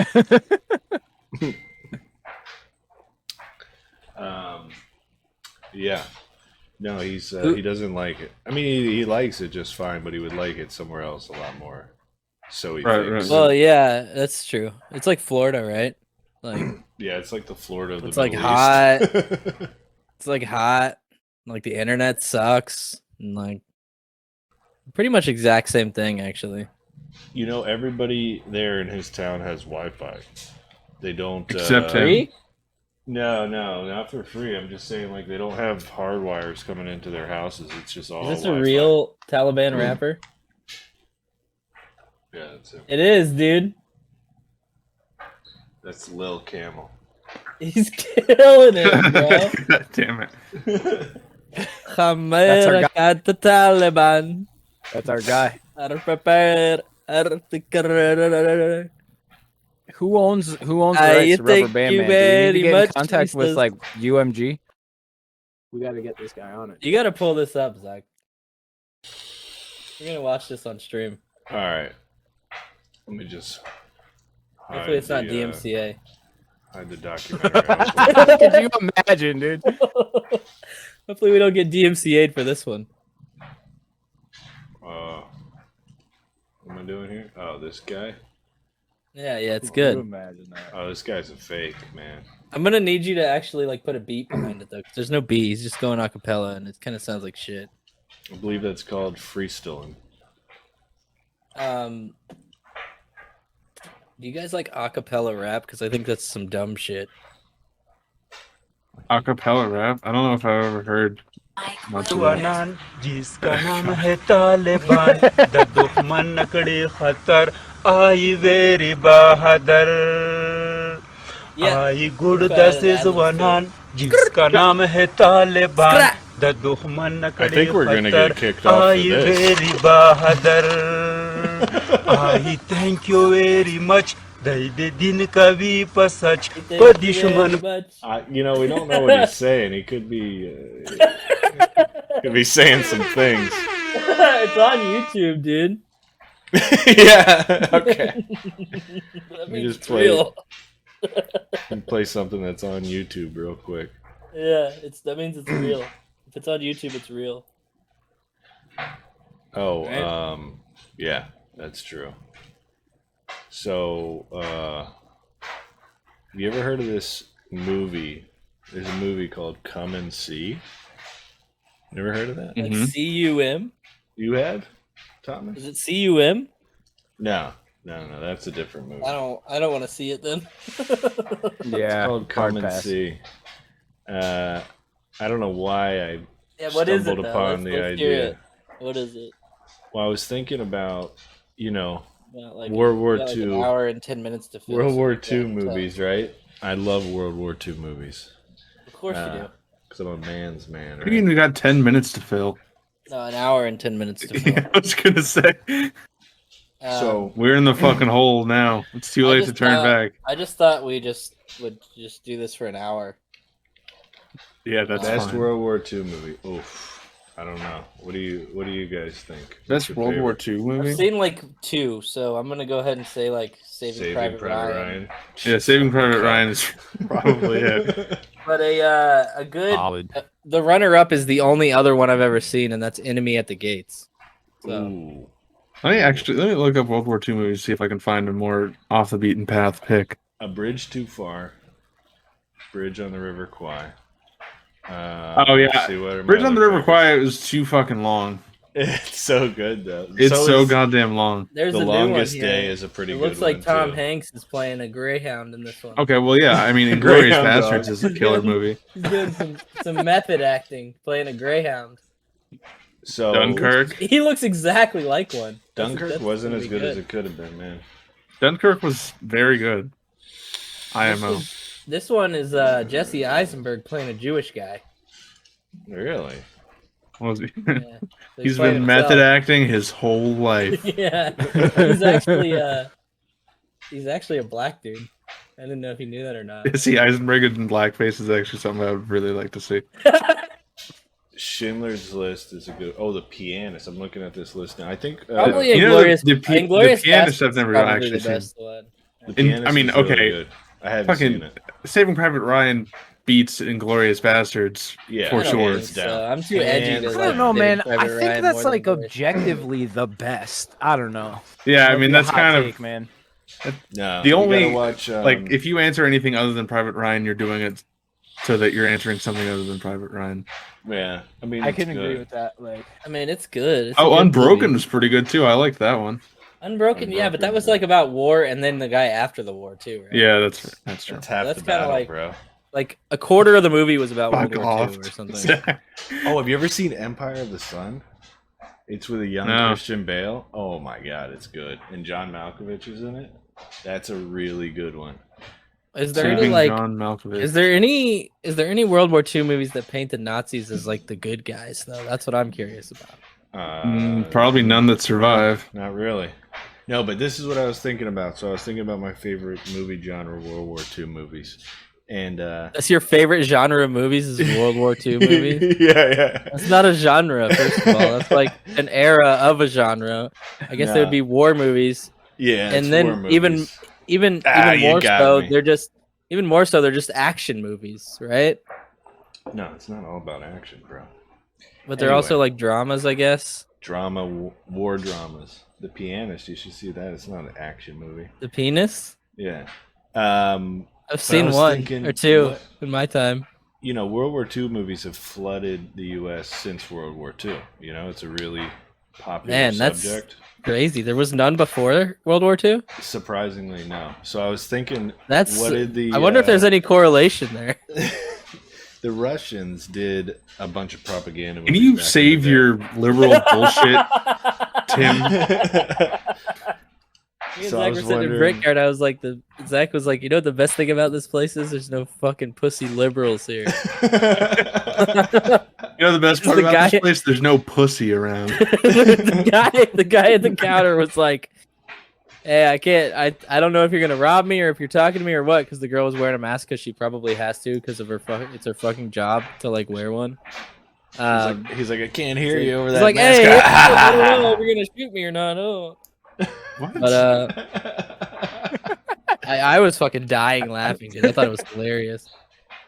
Yeah. No, he doesn't like it. I mean, he likes it just fine, but he would like it somewhere else a lot more. So he Right, thinks. Well, yeah, that's true. It's like Florida, right? Like Yeah, it's like the Florida of the It's like Middle hot. East. it's like hot. Like the internet sucks, and like pretty much exact same thing actually. You know, everybody there in his town has Wi-Fi. They don't. Except him. Free? No, not for free. I'm just saying, like, they don't have hard wires coming into their houses. It's just all. Is this a Wi-Fi. real Taliban rapper? Yeah, that's it. It is, dude. That's Lil Camel. He's killing it, bro. God damn it. America, the Taliban That's our guy. are prepared. Who owns the I rights to Rubber thank Band you Man? Do we need very to get in much, contact with Jesus. like UMG? We got to get this guy on it. You gotta pull this up, Zach. We're gonna watch this on stream. All right. Let me just. Hopefully, it's not hide DMCA. Hide the documentary. Could you imagine, dude? Hopefully, we don't get DMCA'd for this one. What am I doing here? Oh, this guy. Yeah, it's Could you good. imagine that? Oh, this guy's a fake, man. I'm gonna need you to actually like put a beat behind it though, 'cause there's no beat. He's just going a cappella, and it kind of sounds like shit. I believe that's called freestyling. Do you guys like a cappella rap? Because I think that's some dumb shit. Acapella rap? I don't know if I've ever heard much of that. जवान जिसका नाम है Taliban the दुश्मन नकड़े खतर I very Bahadur I good दस जवान जिसका नाम है तालिबान द दुश्मन I नकड़े think we're gonna get खतर kicked off for I this. Very Bahadur I thank you very much they दिन कभी पसच को दुश्मन You know, we don't know what he's saying. He could be saying some things. It's on YouTube, dude. Yeah. Okay. That me means just it's play real. Let me play something that's on YouTube real quick. Yeah, that means it's real. If it's on YouTube, it's real. Oh, Right? yeah, that's true. So, have you ever heard of this movie? There's a movie called Come and See. Never heard of that? Like Mhm. CUM? You have, Thomas? Is it CUM? No, that's a different movie. I don't want to see it then. Yeah, It's called Come hard and pass. See. I don't know why I Yeah, what is it stumbled though? upon the Let's hear idea. it. What is it? Well, I was thinking about, Like World War we got, like, II. an hour and 10 minutes to fill. World so War we II can't movies, right? I love World War II movies. tell. Of course you do. Because I'm a man's man. What do you mean Right? we got 10 minutes to fill? No, an hour and 10 minutes to fill. Yeah, I was gonna say. So, We're in the fucking hole now. It's too I late to just turn thought- back. I just thought we would just do this for an hour. Yeah, that's best fine. World War II movie. Oof. I don't know. What do you guys think? What's Best your World War favorite? II movie? I've seen like 2, so I'm gonna go ahead and say like Saving Private Ryan. Yeah, Saving Private Ryan is probably it. But a good Solid. the runner-up is the only other one I've ever seen, and that's Enemy at the Gates. So Ooh. Let me look up World War II movies, see if I can find a more off the beaten path pick. A Bridge Too Far. Bridge on the River Kwai. Oh, let's yeah. see, what are my Bridge on the other River Kwai was too fucking long. favorites? It's so good though. It's so is goddamn long. there's The a new one Longest here. Day is a pretty It good looks like one, Tom too. Hanks is playing a greyhound in this one. Okay, well, yeah, I mean, Inglourious Greyhound Bastards Dog. is a killer movie. He's doing some method acting, playing a greyhound. So Dunkirk. He looks exactly like one. Dunkirk wasn't gonna as be good as it could have been, man. Dunkirk was very good. IMO. This one is Jesse Eisenberg playing a Jewish guy. Really? Was he? Yeah. So He's playing been method himself. acting his whole life. Yeah. He's actually a black dude. I didn't know if you knew that or not. See, Eisenberg in blackface is actually something I would really like to see. Schindler's List is a good. Oh, The Pianist. I'm looking at this list now. I think Probably you know, Inglorious. the Inglorious Pianist I've Bastard's never probably actually the seen. best one. The Pianist I mean, is really okay, good. I haven't seen it. Saving Private Ryan beats Inglorious Bastards Yeah, for I don't sure. think so. I'm too edgy to And- I like. don't know, Saving man. Private I think Ryan that's more than like Inglorious. objectively the best. I don't know. Yeah, I Might mean be a that's hot kind take, of man. No, The you only- gotta watch. like if you answer anything other than Private Ryan, you're doing it so that you're answering something other than Private Ryan. yeah, I mean, I it's can agree good. with that. Like, I mean, it's good. It's a Oh, good Unbroken movie. was pretty good too. I liked that one. Unbroken, yeah, but that Unbroken, was yeah. like about war and then the guy after the war too, right? Yeah, that's true. That's half That's the kinda battle, like- bro. Like a quarter of the movie was about Fuck World War off. II or something. Oh, have you ever seen Empire of the Sun? It's with a young No. Christian Bale. Oh my god, it's good. And John Malkovich is in it. That's a really good one. Is there any Saving like? John Malkovich. Is there any World War II movies that paint the Nazis as like the good guys though? That's what I'm curious about. Probably none that survive. Not really. No, but this is what I was thinking about. So I was thinking about my favorite movie genre, World War II movies. And That's your favorite genre of movies is World War II movies? yeah. That's not a genre, first of all. That's like an era of a genre. I guess there would No. be war movies, Yeah. it's and then war even movies. even you more got so, me. they're just action movies, right? No, it's not all about action, bro. But they're also Anyway. like dramas, I guess. Drama, war dramas. The Pianist, you should see that. It's not an action movie. The Penis. Yeah. I've seen was one thinking, or two what- in my time. You know, World War II movies have flooded the U.S. since World War II. You know, it's a really popular Man, that's- subject. Crazy. There was none before World War II. Surprisingly, no. So I was thinking, That's. what did the? I wonder if there's any correlation there. The Russians did a bunch of propaganda. Can movies you back in save the your liberal bullshit, Tim? day. Me and So I Zach was were sitting in wondering- Brickyard. I was like, Zach was like, you know what the best thing about this place is? There's no fucking pussy liberals here. You know the best part The about guy- this place? There's no pussy around. the guy at the counter was like, hey, I can't, I don't know if you're gonna rob me or if you're talking to me or what, because the girl was wearing a mask because she probably has to because of it's her fucking job to like wear one. He's like, I can't hear you over He's that like, mask. hey, I don't know if you're gonna shoot me or not. Oh. What? But I was fucking dying laughing, dude. I thought it was hilarious.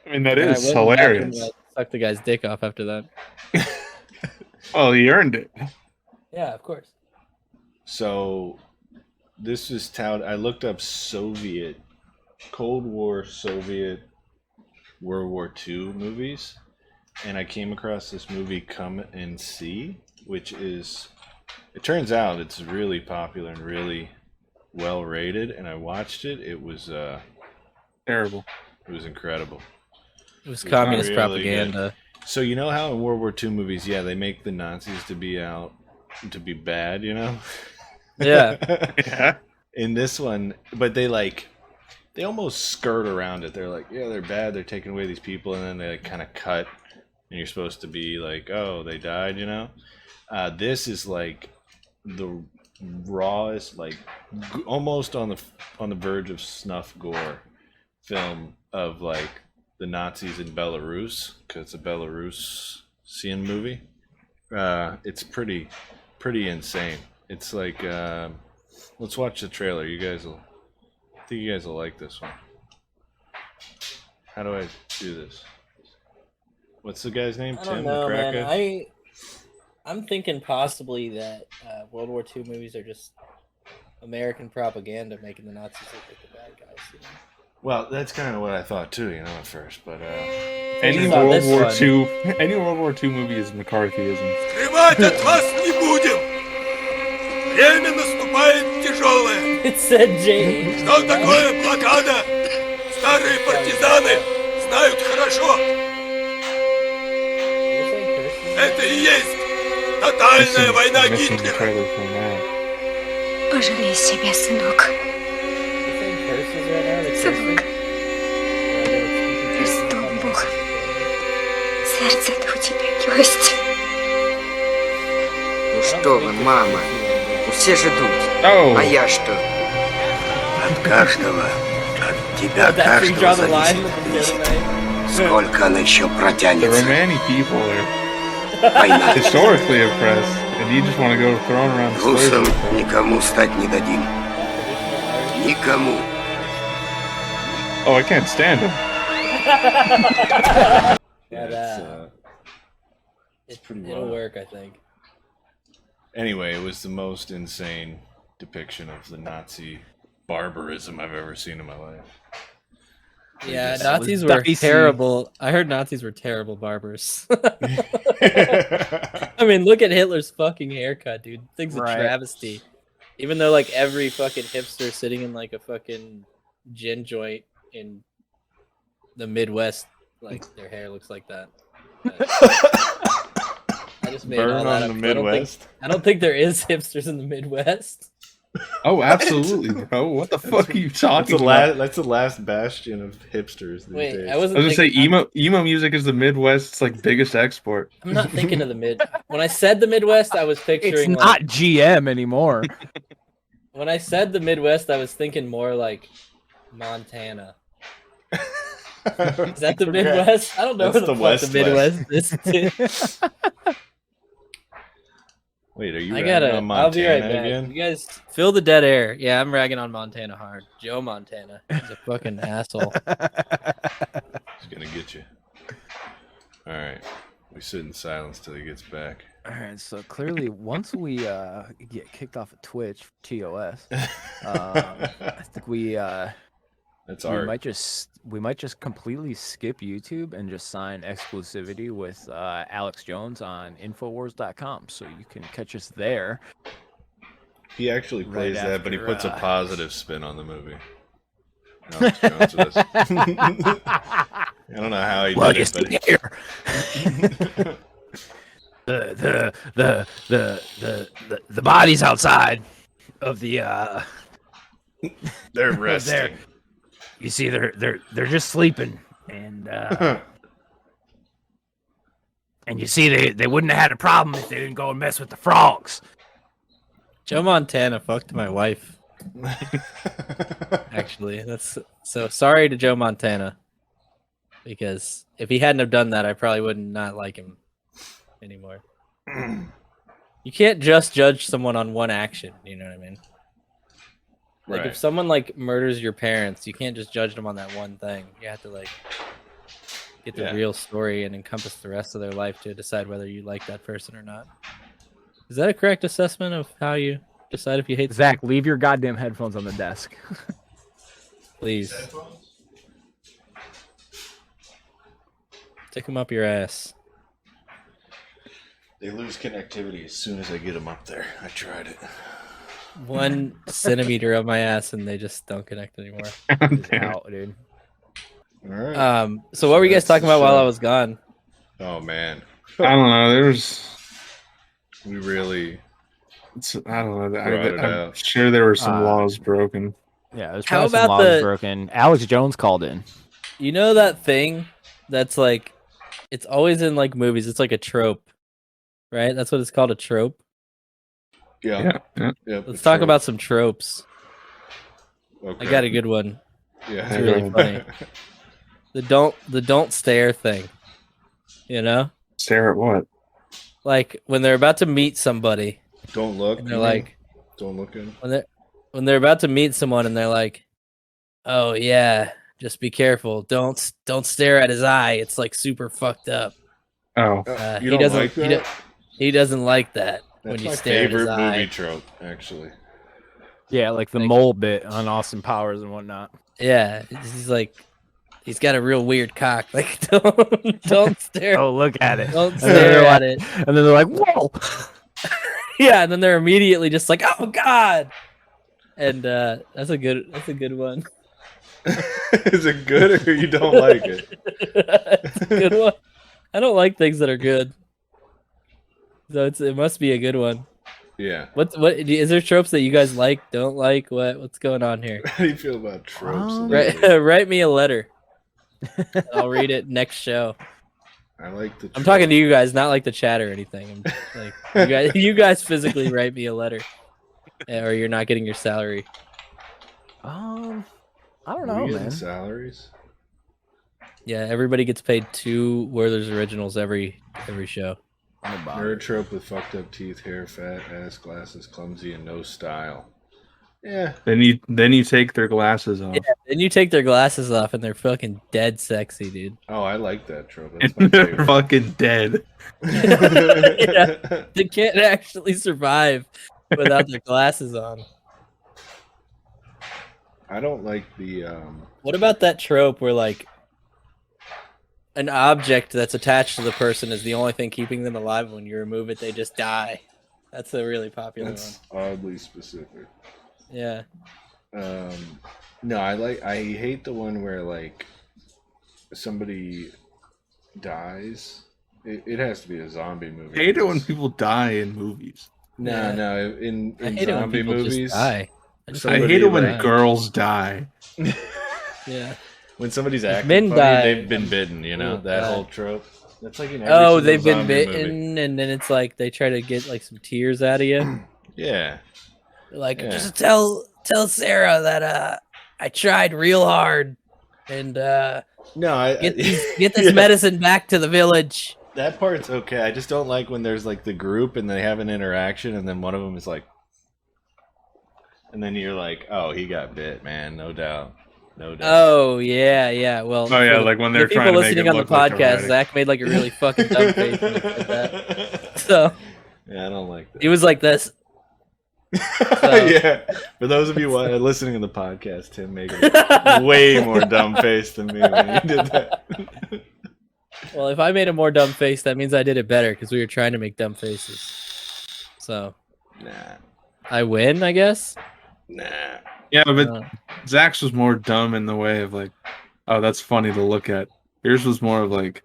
I mean, that And I is went and fucking, hilarious. sucked the guy's dick off after that. Well, he earned it. Yeah, of course. So this is I looked up Soviet, Cold War Soviet World War II movies, and I came across this movie Come and See, which is, it turns out it's really popular and really well rated, and I watched it. It was Terrible. it was incredible. It was It's communist really propaganda. So you know how in World War II movies, yeah, they make the Nazis to be bad, you know? Yeah. Yeah. In this one, but they almost skirt around it. They're like, yeah, they're bad, they're taking away these people, and then they like kind of cut, and you're supposed to be like, oh, they died, you know? This is like the rawest, like almost on the verge of snuff gore film of like the Nazis in Belarus, because it's a Belarusian movie. It's pretty insane. It's like, let's watch the trailer. I think you guys will like this one. How do I do this? What's the guy's name? I Tim don't know, the man. crackhead? I'm thinking possibly that World War II movies are just American propaganda making the Nazis look like the bad guys. You know? Well, that's kind of what I thought too, you know, at first. But Any Think about World this War one. II, any World War II movie is McCarthyism. Скрывать от вас не будем. Время наступает тяжелое. It said Jane. Что такое блокада? Старые партизаны знают хорошо. Это и есть тотальная война Missing the Гитлера. trailer from that. Пожалей себя, сынок. Христом Богом. Сердце-то у тебя что вы, мама? Все ждут. Oh, А я что? От каждого, от тебя каждого зависит. Сколько она еще the протянется? Romani people are Война. historically oppressed, and you just want to go throwing around slurs Русам like that. никому стать не дадим. Никому. Oh, I can't stand him. But, it's pretty it'll wild. work, I think. Anyway, it was the most insane depiction of the Nazi barbarism I've ever seen in my life. Yeah, just- Nazis was were dicey. terrible. I heard Nazis were terrible barbers. I mean, look at Hitler's fucking haircut, dude. Thing's a Right. travesty. Even though like every fucking hipster sitting in like a fucking gin joint in the Midwest, like their hair looks like that. But I just made all Burn that on up. the Midwest. I don't think there is hipsters in the Midwest. Oh, absolutely, bro. What the fuck are you That's talking the, about? that's the last bastion of hipsters these Wait, days. I wasn't I was gonna say thinking, emo music is the Midwest's like biggest export. I'm not thinking of the mid. When I said the Midwest, I was It's picturing not like, GM anymore. when I said the Midwest, I was thinking more like Montana. Is that the Midwest? I don't know That's where the the fuck the Midwest is. Wait, are you I ragging gotta. on I'll be right Montana back. again? You guys fill the dead air. Yeah, I'm ragging on Montana hard. Joe Montana. He's a fucking asshole. He's gonna get you. All right, we sit in silence till he gets back. All right, so clearly, once we get kicked off of Twitch, TOS, I think we That's art. we might just completely skip YouTube and just sign exclusivity with Alex Jones on Infowars.com, so you can catch us there. He actually Right plays that, but he after, puts a positive spin on the movie. Alex Jones does. I don't know how he Well, did you it, but see here, the bodies outside of the they're resting. you see they're just sleeping, and and you see they wouldn't have had a problem if they didn't go and mess with the frogs. Joe Montana fucked my wife. Actually, that's so sorry to Joe Montana. Because if he hadn't have done that, I probably would not like him anymore. You can't just judge someone on one action. You know what I mean? Like Right. if someone like murders your parents, you can't just judge them on that one thing. You have to like get the Yeah. real story and encompass the rest of their life to decide whether you like that person or not. Is that a correct assessment of how you decide if you hate Zach, leave your goddamn headphones on the desk. someone? Please. Stick them up your ass. They lose connectivity as soon as I get them up there. I tried it. 1 centimeter of my ass and they just don't connect anymore. It's out, dude. All right. So what were you guys That's talking the about while show. I was gone? Oh man, I don't know. we really. I don't know. Brought it I'm out. sure there were some laws broken. Yeah, there's How probably some about laws the- broken. Alex Jones called in. You know that thing that's like, it's always in like movies. It's like a trope, right? That's what it's called, a trope. Yeah. Yeah. Let's talk about some tropes. Okay. I got a good one. Yeah. It's really funny. The don't stare thing. You know, Stare at what? like when they're about to meet somebody, Don't look. and they're you mean? like, Don't look at him. when they're about to meet someone, and they're like, "Oh yeah, just be careful. Don't stare at his eye. It's like super fucked up." Oh, You He don't doesn't. like he, that? he doesn't like that when That's you my stare at his favorite movie eye. trope, actually. Yeah, like the Like- mole bit on Austin Powers and whatnot. Yeah, he's like, he's got a real weird cock. Like, don't stare. Oh, look at it. Don't And then they're stare like- at it. And then they're like, whoa. Yeah, and then they're immediately just like, "Oh God!" And that's a good one. Is it good or you don't like it? It's a good one. I don't like things that are good, so it must be a good one. Yeah. What is there tropes that you guys like, don't like? What's going on here? How do you feel about tropes? Um, lately? Write me a letter. And I'll read it next show. I like the. I'm talking to you guys, not like the chat or anything. I'm like you guys physically write me a letter, or you're not getting your salary. I don't Are know, we getting man. salaries? Yeah, everybody gets paid 2 Werther's Originals every show. Nerd trope with fucked up teeth, hair, fat, ass, glasses, clumsy, and no style. Yeah. Then you take their glasses off. Yeah, then you take their glasses off and they're fucking dead sexy, dude. Oh, I like that trope. That's my And they're favorite. fucking dead. Yeah, they can't actually survive without their glasses on. I don't like the. What about that trope where like an object that's attached to the person is the only thing keeping them alive? When you remove it, they just die. That's a really popular That's oddly specific. one. Yeah. No, I hate the one where like somebody dies. It has to be a zombie movie. I hate it when people die in movies. No, Yeah. no, in I hate it when zombie people movies. just die. I Somebody hate it when like- girls die. Yeah. When somebody's acting men funny, die, they've been bitten. You know people that die. whole trope. That's like in every Oh, single they've been zombie bitten, movie. and then it's like they try to get like some tears out of you. Yeah. They're like, Yeah. just tell Sarah that I tried real hard and No, I get this Yeah. medicine back to the village. That part's okay. I just don't like when there's like the group and they have an interaction and then one of them is like, and then you're like, oh, he got bit, man, no doubt, no doubt. Oh yeah. Well, Oh, yeah, for the- like when the they're people trying to make listening it on the look like podcast, dramatic. Zach made like a really fucking dumb face when he said that. So Yeah, I don't like that. he was like this. Yeah, for those of you listening to the podcast, Tim made a way more dumb face than me when he did that. Well, if I made a more dumb face, that means I did it better because we were trying to make dumb faces. So Nah, I win, I guess. nah. Yeah, but Uh, Zach's was more dumb in the way of like, oh, that's funny to look at. Yours was more of like,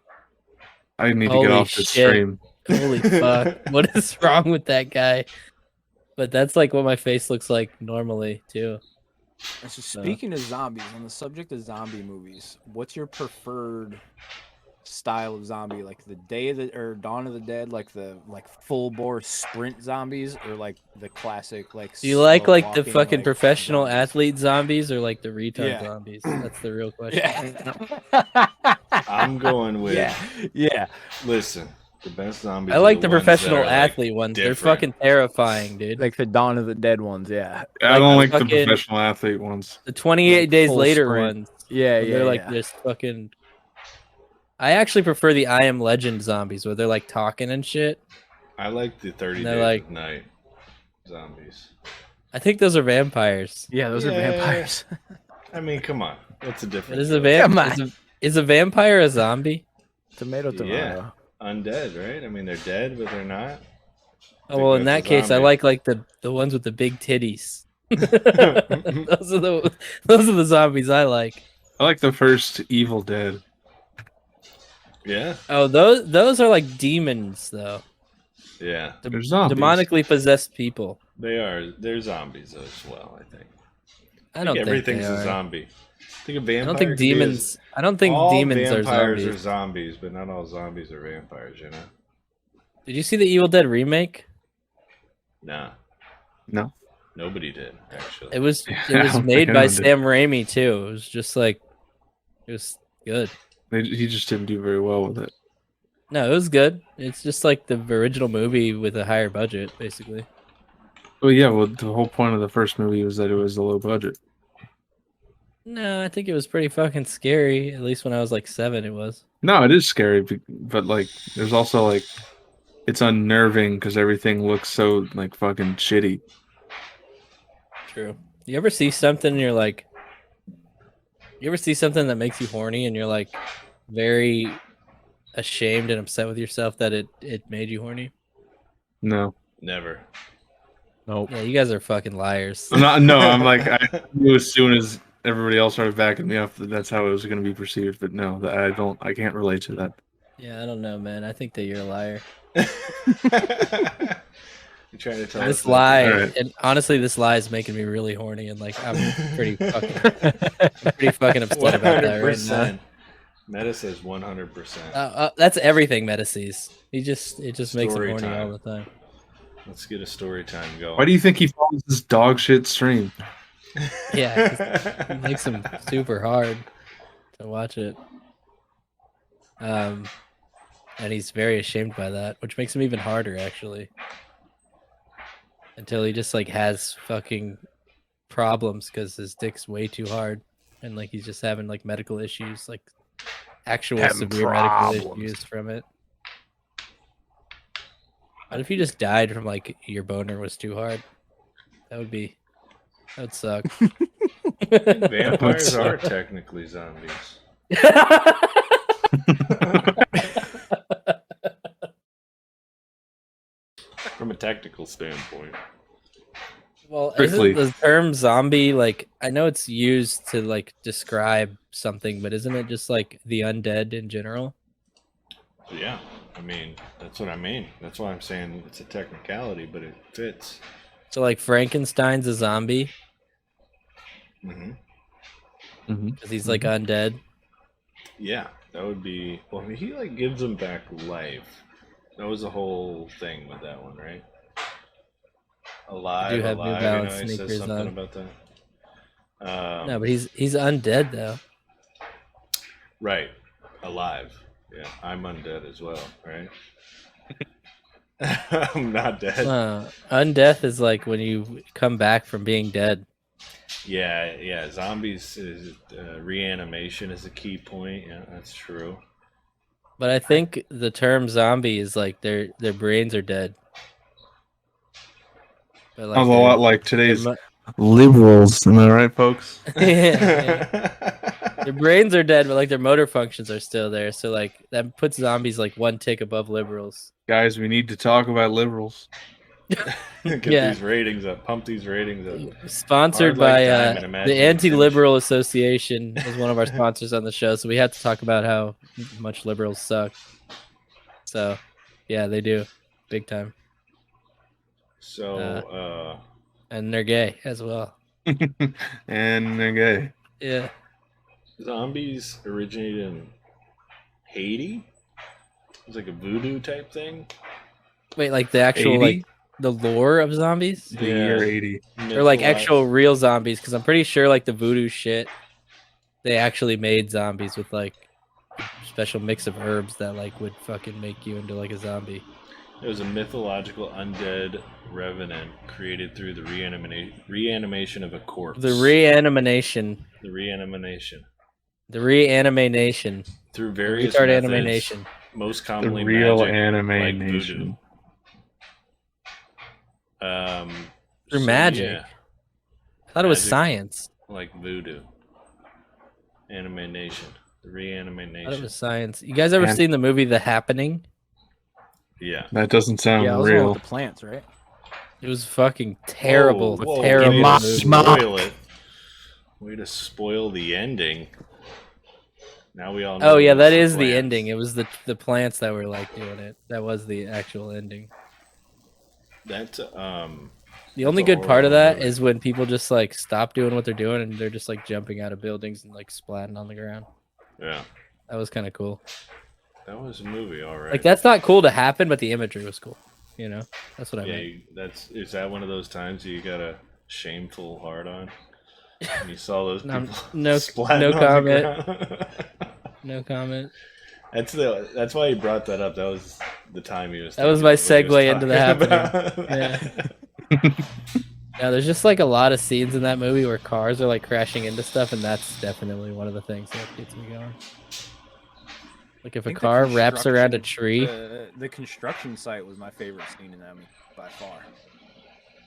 I need to Holy get off this shit. stream. Holy fuck. What is wrong with that guy? But that's like what my face looks like normally, too. So speaking of zombies, on the subject of zombie movies, what's your preferred style of zombie? Like the Day of the or Dawn of the Dead, like the full bore sprint zombies, or like the classic like. Do you like slow the walking, fucking like, professional zombies? athlete zombies or like the retard Yeah. zombies? That's the real question. Yeah. I'm going with. Yeah. Listen, the best zombies. I are like the ones that professional are, like, athlete ones. They're different. fucking terrifying, dude. Like the Dawn of the Dead ones, yeah. I don't like the fucking- professional athlete ones. The 28 like days full later sprint. ones. Yeah, where they're like this fucking. I actually prefer the I Am Legend zombies where they're like talking and shit. I like the 30 And they're Days like- of Night zombies. I think those are vampires. Yeah, those are Yeah. vampires. I mean, come on. What's the It difference? is a Come vampire. on. Is a vampire a zombie? Tomato. Yeah. Undead, right? I mean, they're dead, but they're not. Oh well, in that's that a case, I zombie. like the ones with the big titties. those are the zombies I like. I like the first Evil Dead. Yeah. Oh, those are like demons though. Yeah. Dem- They're zombies. Demonically possessed people. They are. They're zombies as well, I think. I don't think everything's they a are. zombie. I think a I vampire. don't think could be as- demons. I don't think all demons are vampires zombies. are zombies, but not all zombies are vampires. You know? Did you see the Evil Dead remake? Nah. No. Nobody did actually. It was Yeah, it I was don't made think by anyone did. Sam Raimi too. It was just like it was good. He just didn't do very well with it. No, it was good. It's just like the original movie with a higher budget, basically. Well, yeah. Well, the whole point of the first movie was that it was a low budget. No, I think it was pretty fucking scary. At least when I was like 7, it was. No, it is scary, but like, there's also like, it's unnerving because everything looks so like fucking shitty. True. You ever see something and you're like, you ever see something that makes you horny and you're like very ashamed and upset with yourself that it made you horny? No, Never. Nope. Yeah, you guys are fucking liars. I'm not. No, I'm like, I knew as soon as everybody else started backing me up that that's how it was going to be perceived. But no, I can't relate to that. Yeah, I don't know, man. I think that you're a liar. You're trying to tell us This that- lie, Alright. and honestly, this lie is making me really horny, and like I'm pretty fucking upset about that right now. 100%. Meta says 100%. That's everything Meta sees. It just makes him Story horny time. all the time. Let's get a story time going. Why do you think he follows this dog shit stream? Yeah, 'cause it makes him super hard to watch it. And he's very ashamed by that, which makes him even harder actually. Until he just like has fucking problems because his dick's way too hard, and like he's just having like medical issues, like actual Having severe problems. medical issues from it. What if you just died from like your boner was too hard? That would suck. Vampires are technically zombies. From a technical standpoint. Well, Strictly. isn't the term zombie like, I know it's used to like describe something, but isn't it just like the undead in general? Yeah, I mean, that's what I mean. That's why I'm saying it's a technicality, but it fits. So like Frankenstein's a zombie Mm-hmm. because he's like undead. Yeah, that would be. Well, I mean, he like gives them back life. That was the whole thing with that one, right? Alive, You do have New alive. Balance He says sneakers something on. about that. No, but he's undead though. Right, alive. Yeah, I'm undead as well, right? I'm not dead. Undeath is like when you come back from being dead. Yeah. Zombies is reanimation is a key point. Yeah, that's true. But I think the term zombie is like their brains are dead. But like Sounds a lot like today's mo- liberals. Am I right, folks? their brains are dead, but like their motor functions are still there. So like that puts zombies like one tick above liberals. Guys, we need to talk about liberals. Get Yeah. these ratings up. Pump these ratings up. Sponsored Hard like by diamond, the imagine Anti-Liberal Association is one of our sponsors on the show, so we have to talk about how much liberals suck. So, yeah, they do, big time, So, and they're gay as well. And they're gay. Yeah, zombies originated in Haiti. It's like a voodoo type thing. wait, like the actual 80? like the lore of zombies, The year 80. or like Mytholo- actual real zombies? Because I'm pretty sure like the voodoo shit, they actually made zombies with like a special mix of herbs that like would fucking make you into like a zombie. It was a mythological undead revenant created through the reanimation of a corpse. The reanimation. The reanimation. The reanimation. Through various Retard methods, animation. most The commonly real magic, anime like nation. voodoo. Through So, magic. yeah, I thought it was Magic. science. like voodoo. Anime Nation. The I reanimation. thought it was science. You guys ever And- seen the movie The Happening? Yeah. That doesn't sound Yeah, I was the one real. with the plants, right? It was fucking terrible. Whoa, terrible. way to movie. spoil it. Way to spoil the ending. Now we all know. Oh yeah, it's that the is the plants. ending. It was the plants that were like doing it. That was the actual ending. That's The That's only a good part of horrible that movie. is when people just like stop doing what they're doing and they're just like jumping out of buildings and like splatting on the ground. yeah. That was kind of cool. That was a movie, all right. Like that's not cool to happen, but the imagery was cool. You know, that's what I Yeah, mean. is that one of those times you got a shameful hard on? And you saw those No, people no splatting on the comment. ground? No comment. That's why he brought that up. That was the time he was. That was thinking my of when he was segue into the talking happening. about- Yeah, there's just like a lot of scenes in that movie where cars are like crashing into stuff, and that's definitely one of the things that gets me going. Like if a think the car wraps around a construction- tree The construction site was my favorite scene in that movie by far.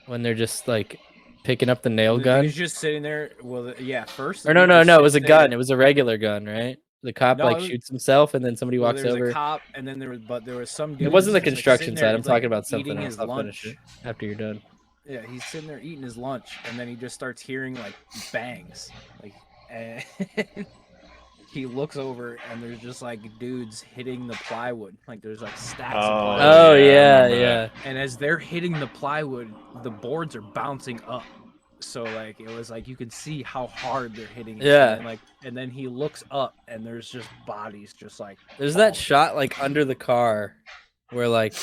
when they're just like picking up the nail He gun. was just sitting there. Well, yeah, first. Or no, he no, just no, it was a sits gun. there- It was a regular gun, right? The cop No, like it was- shoots himself, and then somebody well, walks there was over. a cop, and then there was some. Dude It wasn't the just, like, construction sitting side. there, I'm he's, like, talking about something eating else. his I'll lunch. finish it after you're done. Yeah, he's sitting there eating his lunch, and then he just starts hearing like bangs, like, and he looks over, and there's just like dudes hitting the plywood, like there's like stacks of Oh, plywood. Oh yeah, I yeah, remember yeah. that. And as they're hitting the plywood, the boards are bouncing up. So like it was like you could see how hard they're hitting. Yeah. And then he looks up and there's just bodies just like. There's that falling. shot like under the car where like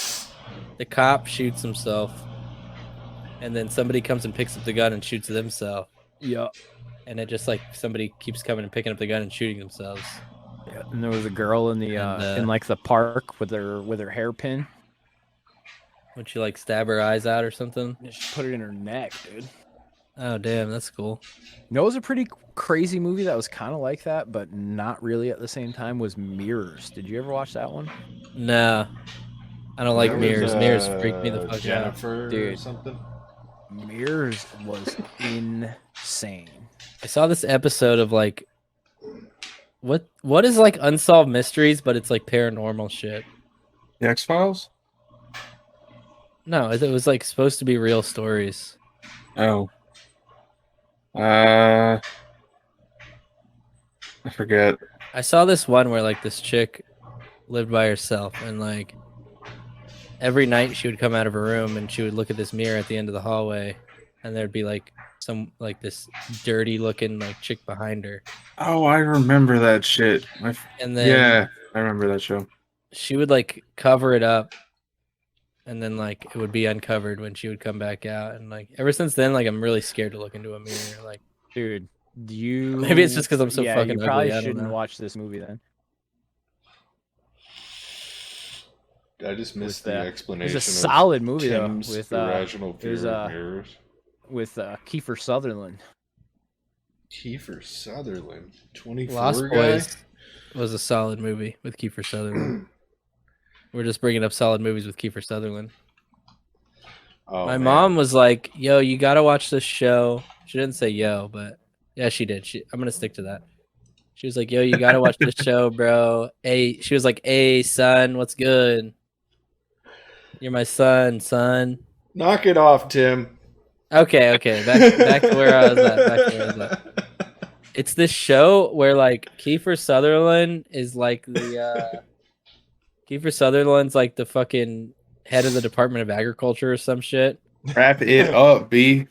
the cop shoots himself and then somebody comes and picks up the gun and shoots themselves. Yeah. And it just like somebody keeps coming and picking up the gun and shooting themselves. Yeah. And there was a girl in the in like the park with her hairpin. Would she like stab her eyes out or something? And she put it in her neck, dude. Oh damn, that's cool. You know, it was a pretty crazy movie that was kind of like that, but not really at the same time. Was Mirrors? Did you ever watch that one? No, I don't like That mirrors. was, Mirrors freak me the fuck out. Jennifer or Dude. something. Mirrors was insane. I saw this episode of like what is like unsolved mysteries, but it's like paranormal shit. The X-Files? No, it was like supposed to be real stories. Oh. I forget. I saw this one where like this chick lived by herself and like every night she would come out of her room and she would look at this mirror at the end of the hallway and there'd be like some like this dirty looking like chick behind her. Oh, I remember that shit. And then Yeah, I remember that show. she would like cover it up and then like it would be uncovered when she would come back out and like ever since then like I'm really scared to look into a mirror like Dude, you maybe it's just because I'm so yeah, fucking you probably ugly. I don't shouldn't know. watch this movie then. I just missed With, the it explanation. was a solid of movie though Tim's with irrational fear there's, of mirrors. with Kiefer Sutherland. Kiefer Sutherland, 24 Lost guy. Boys was a solid movie with Kiefer Sutherland. We're just bringing up solid movies with Kiefer Sutherland. Oh, My man. mom was like, "Yo, you gotta watch this show." She didn't say "yo," but yeah, she did. I'm gonna stick to that. She was like, "Yo, you gotta watch this show, bro." Hey, she was like, "Hey, son, what's good? You're my son." Knock it off, Tim. Okay. Back to where I was at. It's this show where like Kiefer Sutherland is like the Kiefer Sutherland's like the fucking head of the Department of Agriculture or some shit. Wrap it up, B.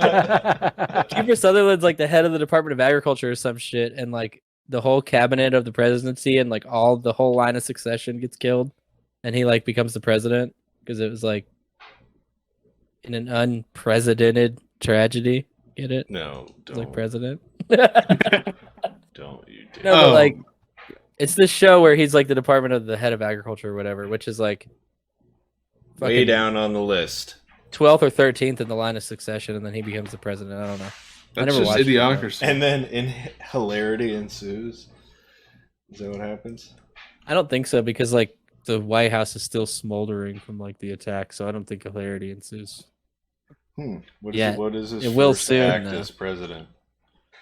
Kiefer Sutherland's like the head of the Department of Agriculture or some shit, and like the whole cabinet of the presidency and like the whole line of succession gets killed, and he like becomes the president because it was like in an unprecedented tragedy. Get it? No, He's don't. like president. Don't you dare. No, but like it's this show where he's like the head of agriculture or whatever, which is like Way fucking down on the list. 12th or 13th in the line of succession, and then he becomes the president. I don't know. I That's never just watched it, idiocracy. And then hilarity ensues. Is that what happens? I don't think so because like the White House is still smoldering from like the attack, so I don't think hilarity ensues. What Yeah, is his it will first soon, act though. as president?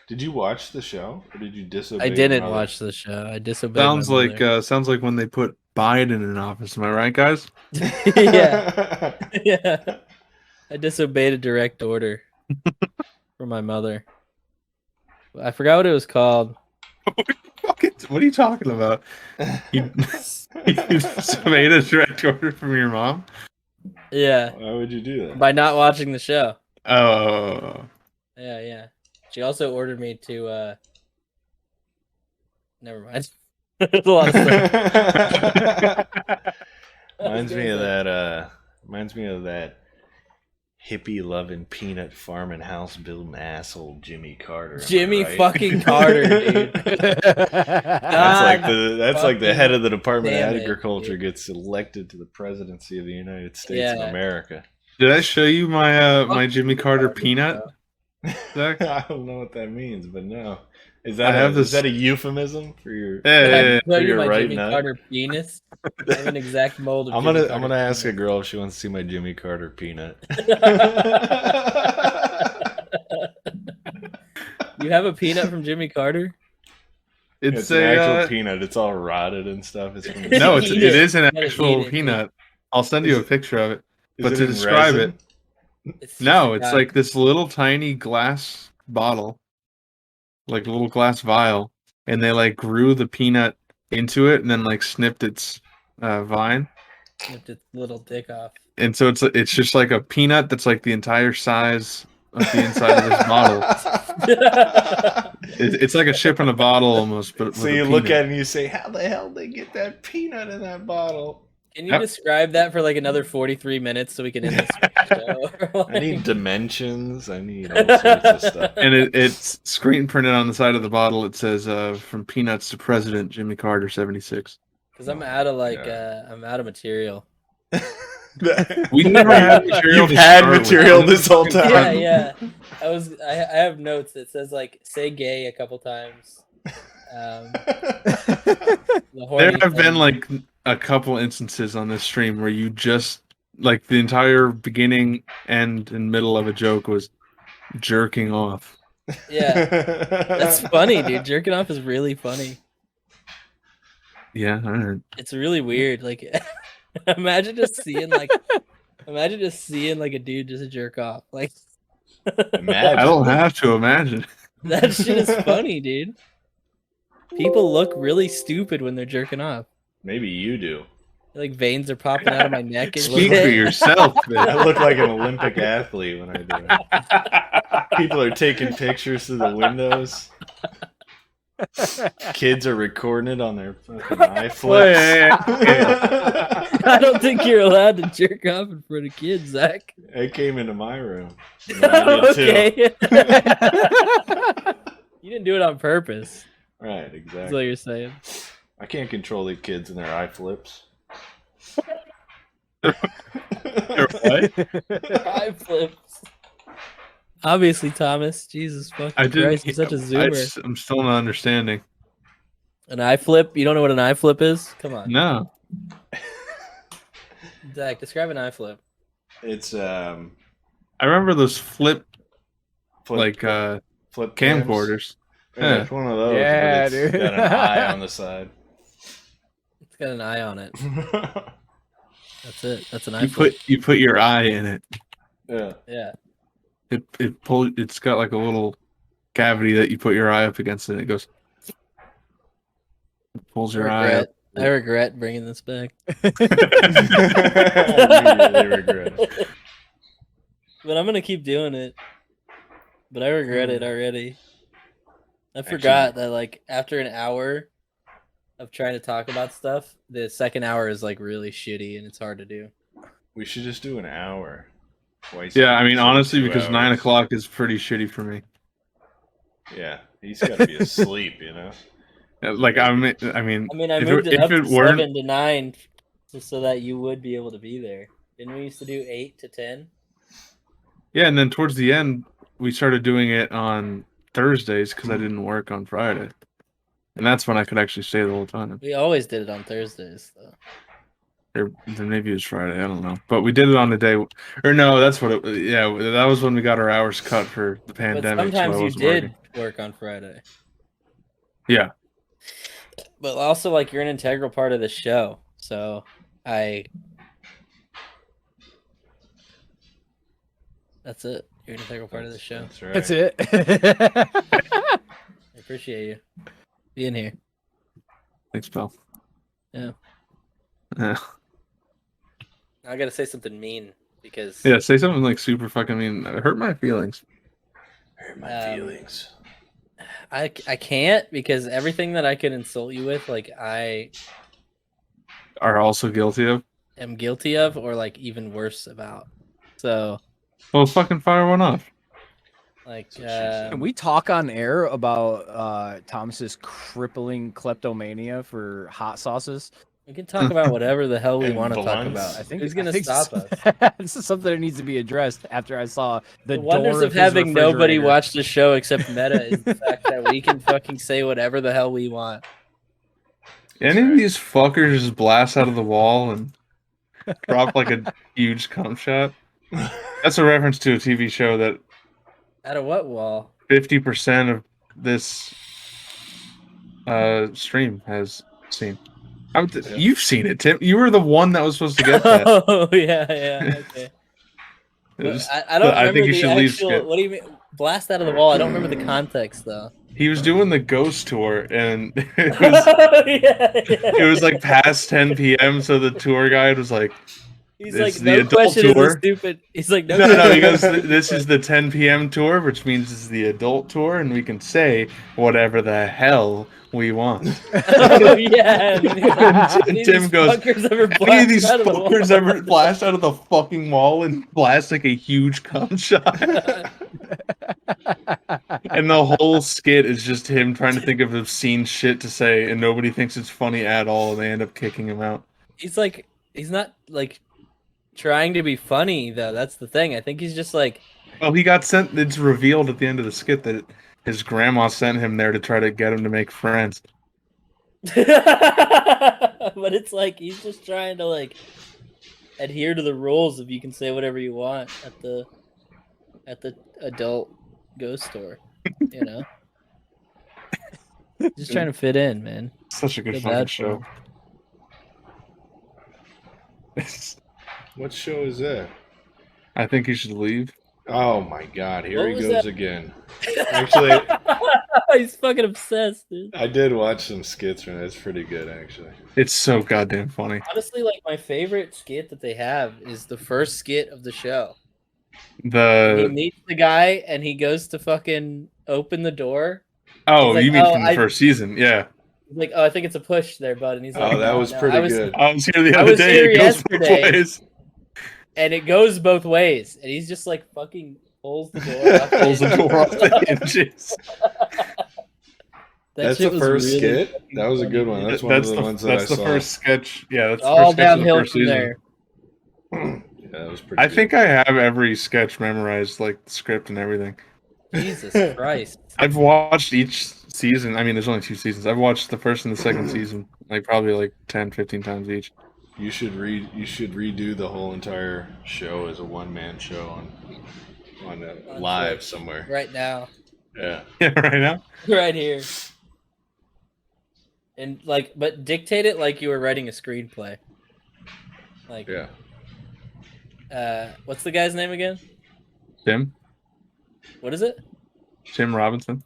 Did you watch the show, or did you disobey? I your didn't mother? watch the show. I disobeyed. Sounds my like mother. sounds like when they put Biden in office. Am I right, guys? Yeah. Yeah. I disobeyed a direct order from my mother. I forgot what it was called. What are you talking about? You made a direct order from your mom? Yeah, Why would you do that? by not watching the show. Oh. Yeah. She also ordered me to. Never mind. There's a lot of stuff. Reminds me of that hippie loving peanut farming house building asshole Jimmy Carter. am I Jimmy right? fucking Carter, dude. That's like the head of the Department of damn it, Agriculture dude. gets elected to the presidency of the United States of Yeah. America. Did I show you my my Jimmy Carter peanut? Zach? I don't know what that means, but no. Is I have is this- that a euphemism for your? Yeah. Show you You're my right, Jimmy nut. Carter penis. I have an exact mold of I'm Jimmy gonna Carter's ask a penis. girl if she wants to see my Jimmy Carter peanut. You have a peanut from Jimmy Carter? It's It's an actual a peanut. It's all rotted and stuff. It's from no, Eat it it. is an You gotta actual eat it, peanut. I'll send you a picture of it. Is But it to in describe resin? It's No, just it's a like this little tiny glass bottle, like a little glass vial, and they like grew the peanut into it and then like snipped its vine. snipped its little dick off. and so it's just like a peanut that's like the entire size of the inside of this bottle. It's like a chip in a bottle almost, but So with a you look peanut. at it and you say, "How the hell did they get that peanut in that bottle?" Can you describe that for like another 43 minutes so we can end this show? I need dimensions. I need all sorts of stuff. And it's screen printed on the side of the bottle. It says "From Peanuts to President Jimmy Carter, 76." Because I'm out of I'm out of material. We never had material. You've had material this whole time. Yeah. I have notes that says like say gay a couple times. There have been like a couple instances on this stream where you just like the entire beginning, end, and middle of a joke was jerking off. Yeah, that's funny, dude. Jerking off is really funny. Yeah, I heard. It's really weird. Like, imagine just seeing a dude just jerk off. Like, Imagine. I don't have to imagine. That shit is funny, dude. People look really stupid when they're jerking off. Maybe you do. Like veins are popping out of my neck. And Speak for yourself. I look like an Olympic athlete when I do it. People are taking pictures through the windows. Kids are recording it on their fucking iFlips. I don't think you're allowed to jerk off in front of kids, Zach. I came into my room. I did Okay. You didn't do it on purpose. Right, That's exactly. what you're saying. I can't control the kids and their iFlips. What? Eye flips. Obviously, Thomas. Jesus fucking I didn't. Christ, you're such a zoomer. I'm still not understanding. An eye flip? You don't know what an eye flip is? Come on. No. Zach, describe an eye flip. It's I remember those flip flip cams. camcorders. Yeah, it's one of those. Yeah, but it's dude. got an eye on the side. It's got an eye on it. That's it. That's an eye flip. You put your eye in it. Yeah. Yeah. It's got like a little cavity that you put your eye up against and it goes. It pulls your eye up. I regret bringing this back. I really regret it. But I'm gonna keep doing it. But I regret it already. I forgot that like after an hour of trying to talk about stuff, the second hour is like really shitty and it's hard to do. We should just do an hour. Twice Yeah, I mean, so honestly, 2 because hours. 9 o'clock is pretty shitty for me. Yeah, he's got to be asleep, you know? Like, I mean, I if moved it up to weren't- 7 to 9 just so that you would be able to be there. Didn't we used to do 8 to 10? Yeah, and then towards the end, we started doing it on Thursdays because I didn't work on Friday. And that's when I could actually stay the whole time. We always did it on Thursdays, though. Or maybe it was Friday, I don't know. But we did it on the day, or no, that's what it was. Yeah, that was when we got our hours cut for the But pandemic. sometimes so I you wasn't did working. work on Friday. Yeah. But also, like, you're an integral part of the show. So, that's it. You're an integral part of the show. That's right. That's it. I appreciate you being here. Thanks, pal. Yeah. Yeah. I gotta say something mean because Yeah, say something like super fucking mean. It hurt my feelings. Hurt my feelings. I can't because everything that I could insult you with, like I Are also guilty of. am guilty of, or like even worse about. So, Well, fucking fire one off. like, Can we talk on air about Thomas's crippling kleptomania for hot sauces? we can talk about whatever the hell we And want to talk blunts. about. I think Who's gonna I think stop us? This is something that needs to be addressed after I saw the wonders door of his having nobody refrigerator. watch the show except Meta is the fact that we can fucking say whatever the hell we want. Any of these fuckers just blast out of the wall and drop like a huge cum shot? That's a reference to a TV show that Out of what wall? 50% of this stream has seen. You've seen it, Tim. You were the one that was supposed to get that. Oh yeah, okay. It was- I don't remember think you the should leave. actual. Skip. What do you mean? Blast out of the wall. I don't remember the context though. He was doing the ghost tour, and it was Yeah. it was like past 10 p.m. So the tour guide was like, He's It's like, the no adult question is a tour. stupid. He's like, no. No, question he goes, is a this is stupid the 10 p.m. tour, which means it's the adult tour, and we can say whatever the hell we want. Oh yeah, and he's like, And any of Tim these goes, fuckers ever any of blast these out of the wall?" fuckers ever blast out of the fucking wall and blast like a huge cum shot? And the whole skit is just him trying to think of obscene shit to say, and nobody thinks it's funny at all, and they end up kicking him out. He's like, he's not like trying to be funny though. That's the thing. I think he's just like, Oh, he got sent. It's revealed at the end of the skit that his grandma sent him there to try to get him to make friends. but it's like he's just trying to like adhere to the rules of you can say whatever you want at the adult ghost store, you know. Just trying to fit in, man. Such a good Feel fucking bad for show. him. What show is that? I think he should leave. Oh my god, here What he was goes that? again. Actually, He's fucking obsessed, dude. I did watch some skits from it. It's pretty good, actually. It's so goddamn funny. Honestly, like my favorite skit that they have is the first skit of the show. He The meets the guy and he goes to fucking open the door. oh, He's like, you mean "Oh, from the first season? Yeah, He's like, "Oh, I think it's a push there, bud." And he's like, Oh, that "No, was no, pretty I was, good. I was here the I other was day. here It goes both yesterday. ways. And it goes both ways. And he's just like fucking pulls the door off. Pulls the door off the hinges. That That's shit the was first really skit? fucking That was a funny, good one. dude. That's one of the ones that I That's the saw. first sketch. Yeah, that's the All first sketch of the downhill first from season. there. Yeah, that was pretty I good. think I have every sketch memorized, like the script and everything. Jesus Christ. I've watched each season. I mean, there's only 2 seasons. I've watched the first and the second season, like probably like 10, 15 times each. You should redo the whole entire show as a one-man show on live Twitch. somewhere. Right now. Yeah. Yeah, right now. Right here. And like, but dictate it like you were writing a screenplay. Like, Yeah. what's the guy's name again? Tim What is it? Robinson.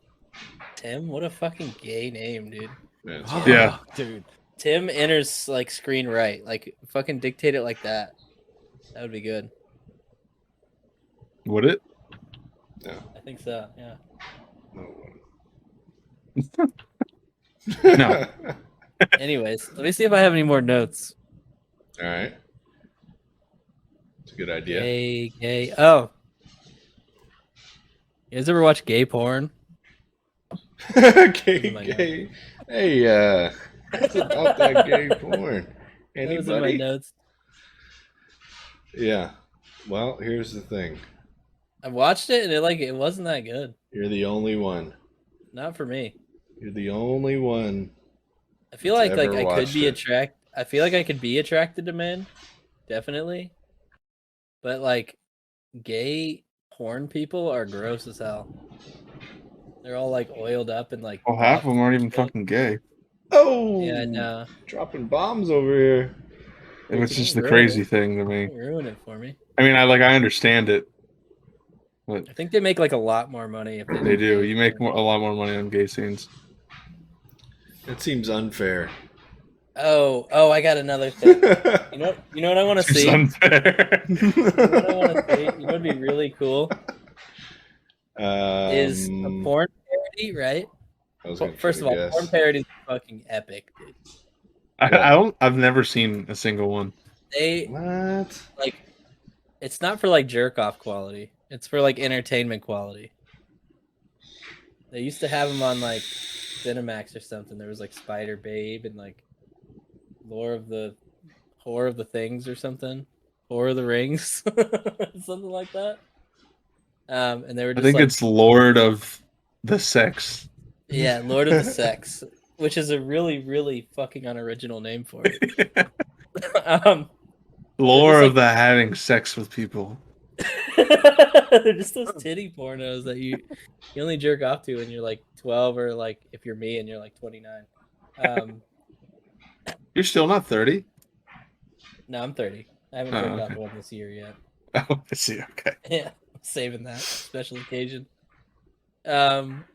Tim? What a fucking gay name, dude. Yeah, it's Oh, Yeah. dude. Tim enters like screen right. Like, fucking dictate it like that. That would be good. Would it? I think so. Yeah. No. Anyways, let me see if I have any more notes. All right. It's a good idea. Gay. Oh. You guys ever watch gay porn? Gay. Hey, what's about that gay porn? That was in my Anybody? notes. Yeah. Well, here's the thing. I watched it and it wasn't that good. You're the only one. Not for me. You're the only one. I feel like Ever I could watched be it. I feel like I could be attracted to men, definitely. But like, gay porn people are gross as hell. They're all like oiled up and like. Well, half of buff them aren't even and shit. fucking gay. Oh! Yeah, I know. Dropping bombs over here. It's just the Ruin crazy it. thing to me. Don't ruin it for me. I mean, I understand it, but I think they make like a lot more money if they do. gay You make porn. a lot more money on gay scenes. That seems unfair. Oh, I got another thing. You know what I want to It's see? unfair. You know what I want to see? You know what'd be really cool is a Um, porn parody, right? I was gonna First of try to all, guess. porn parodies are fucking epic, dude. I've never seen a single one. They What? like, it's not for like jerk off quality. It's for like entertainment quality. They used to have them on like Cinemax or something. There was like Spider Babe and like Whore of the Things or something. Whore of the Rings, something like that. And they were I just think like, it's Lord of the Sex. yeah, Lord of the Sex, which is a really, really fucking unoriginal name for it. Lore like- of the having sex with people. They're just those titty pornos that you only jerk off to when you're like 12 or like if you're me and you're like 29. You're still not 30? No, I'm 30. I haven't Oh, jerked off okay. to one this year yet. Oh, I see. Okay. Yeah, I'm saving that special occasion. But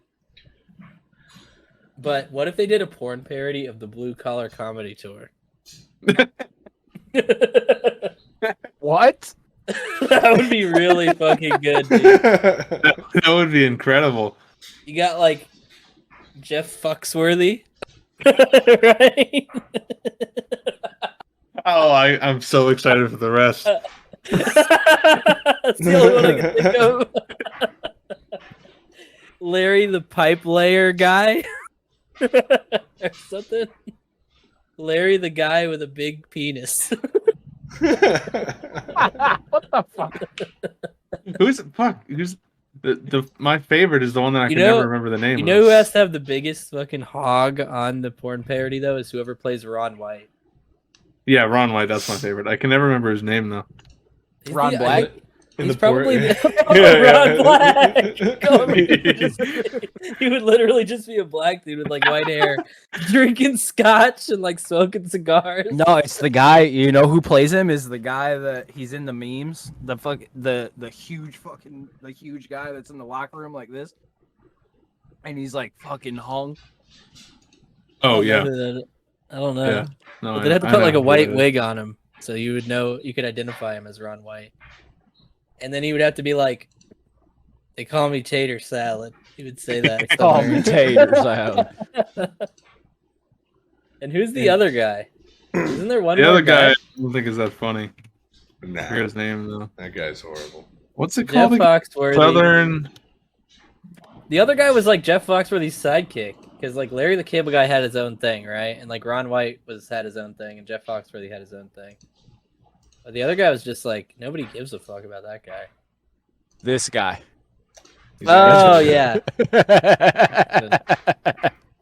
what if they did a porn parody of the Blue Collar Comedy Tour? What? That would be really fucking good, dude. That would be incredible. You got like Jeff Foxworthy, right? Oh, I'm so excited for the rest. That's the only one I can think of. Larry the pipe layer guy, or something. Larry the guy with a big penis. What the fuck? Who's my favorite is the one that I You can know- never remember the name You of. know who has to have the biggest fucking hog on the porn parody though? Is whoever plays Ron White. Yeah, Ron White. That's my favorite. I can never remember his name though. Is Ron he- Black? He's probably Yeah, Ron Black. yeah. He would literally just be a black dude with like white hair, drinking scotch and like smoking cigars. No, it's the guy. You know who plays him? Is the guy that he's in the memes. The huge guy that's in the locker room like this, and he's like fucking hung. Oh yeah. I don't know. Yeah. No, But they'd have to I put know like a who white it is. wig on him, so you would know you could identify him as Ron White. And then he would have to be like, "They call me Tater Salad." He would say that. somewhere. Commentator salad. And who's the other guy? Isn't there one The more other guy, I don't think is that funny. I Nah, forget his name though. that guy's horrible. What's it Jeff called? Foxworthy. Southern. The other guy was like Jeff Foxworthy's sidekick, because like Larry the Cable Guy had his own thing, right? And like Ron White had his own thing, and Jeff Foxworthy had his own thing. But the other guy was just like nobody gives a fuck about that guy. This guy. He's Oh actually- yeah,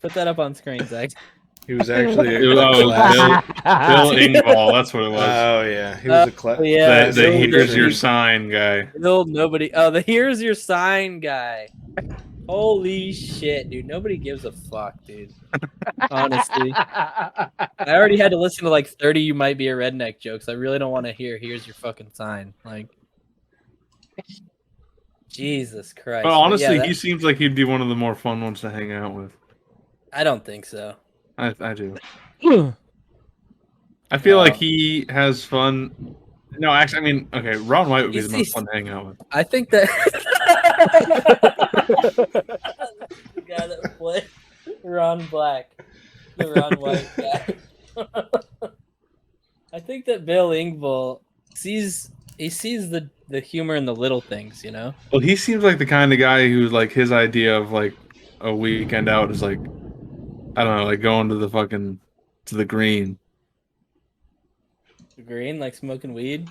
put that up on screen, Zach. He was actually It was, oh, it was Bill Engvall. That's what it was. Oh yeah, he was a class. yeah, the Bill here's your Engvall. sign guy. Still nobody. Oh, the here's your sign guy. Holy shit, dude! Nobody gives a fuck, dude. Honestly, I already had to listen to like 30 "You Might Be a Redneck" jokes. I really don't want to hear "Here's your fucking sign." Like, Jesus Christ. But But honestly, yeah, he seems like he'd be one of the more fun ones to hang out with. I don't think so. I do. I feel like he has fun. No, actually, I mean, okay, Ron White would be the most fun to hang out with. I think that the guy that played Ron Black, the Ron White guy. I think that Bill Engvall sees the humor in the little things, you know. Well, he seems like the kind of guy who's like his idea of like a weekend out is like, I don't know, like going to the green. Green, like smoking weed.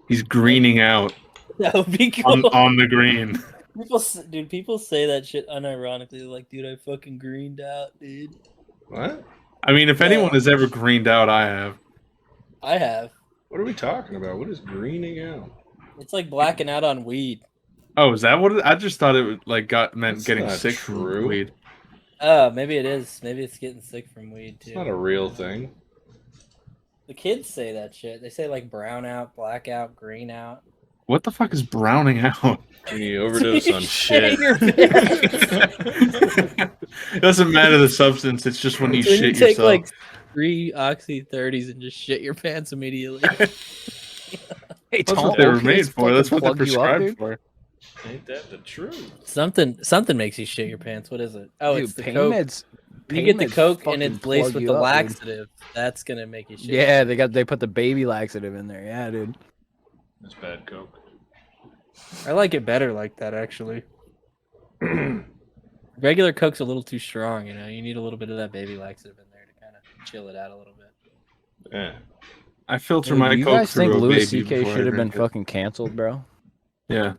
He's greening out That would be cool. on the green. People say that shit unironically. They're like, dude, I fucking greened out, dude. What? I mean, if anyone has ever greened out, I have. I have. What are we talking about? What is greening out? It's like blacking out on weed. Oh, is that what I just thought it would, like meant That's getting not sick true. from weed. Oh, maybe it is. Maybe it's getting sick from weed It's too. not a real thing. The kids say that shit. They say like brown out, black out, green out. What the fuck is browning out? When you overdose on Shit shit. your pants. It doesn't matter the substance, it's just when you It's when shit you take yourself. like 3 Oxy 30s and just shit your pants immediately. Hey, That's Tom, what they were okay, made let's for. That's what fucking they're plug you up, prescribed dude. for. Ain't that the truth? Something makes you shit your pants. What is it? Oh, Dude, it's the pain Coke. meds. You get the Pain meds Coke and fucking it's laced plug with you the up, dude. laxative. That's gonna make you shit. Yeah, they put the baby laxative in there. Yeah, dude. That's bad coke. I like it better like that actually. Regular Coke's a little too strong, you know. You need a little bit of that baby laxative in there to kind of chill it out a little bit. Yeah. I filter Dude, my you Coke guys think through a Louis baby C.K. before I should have been drink it. fucking canceled, bro? Yeah.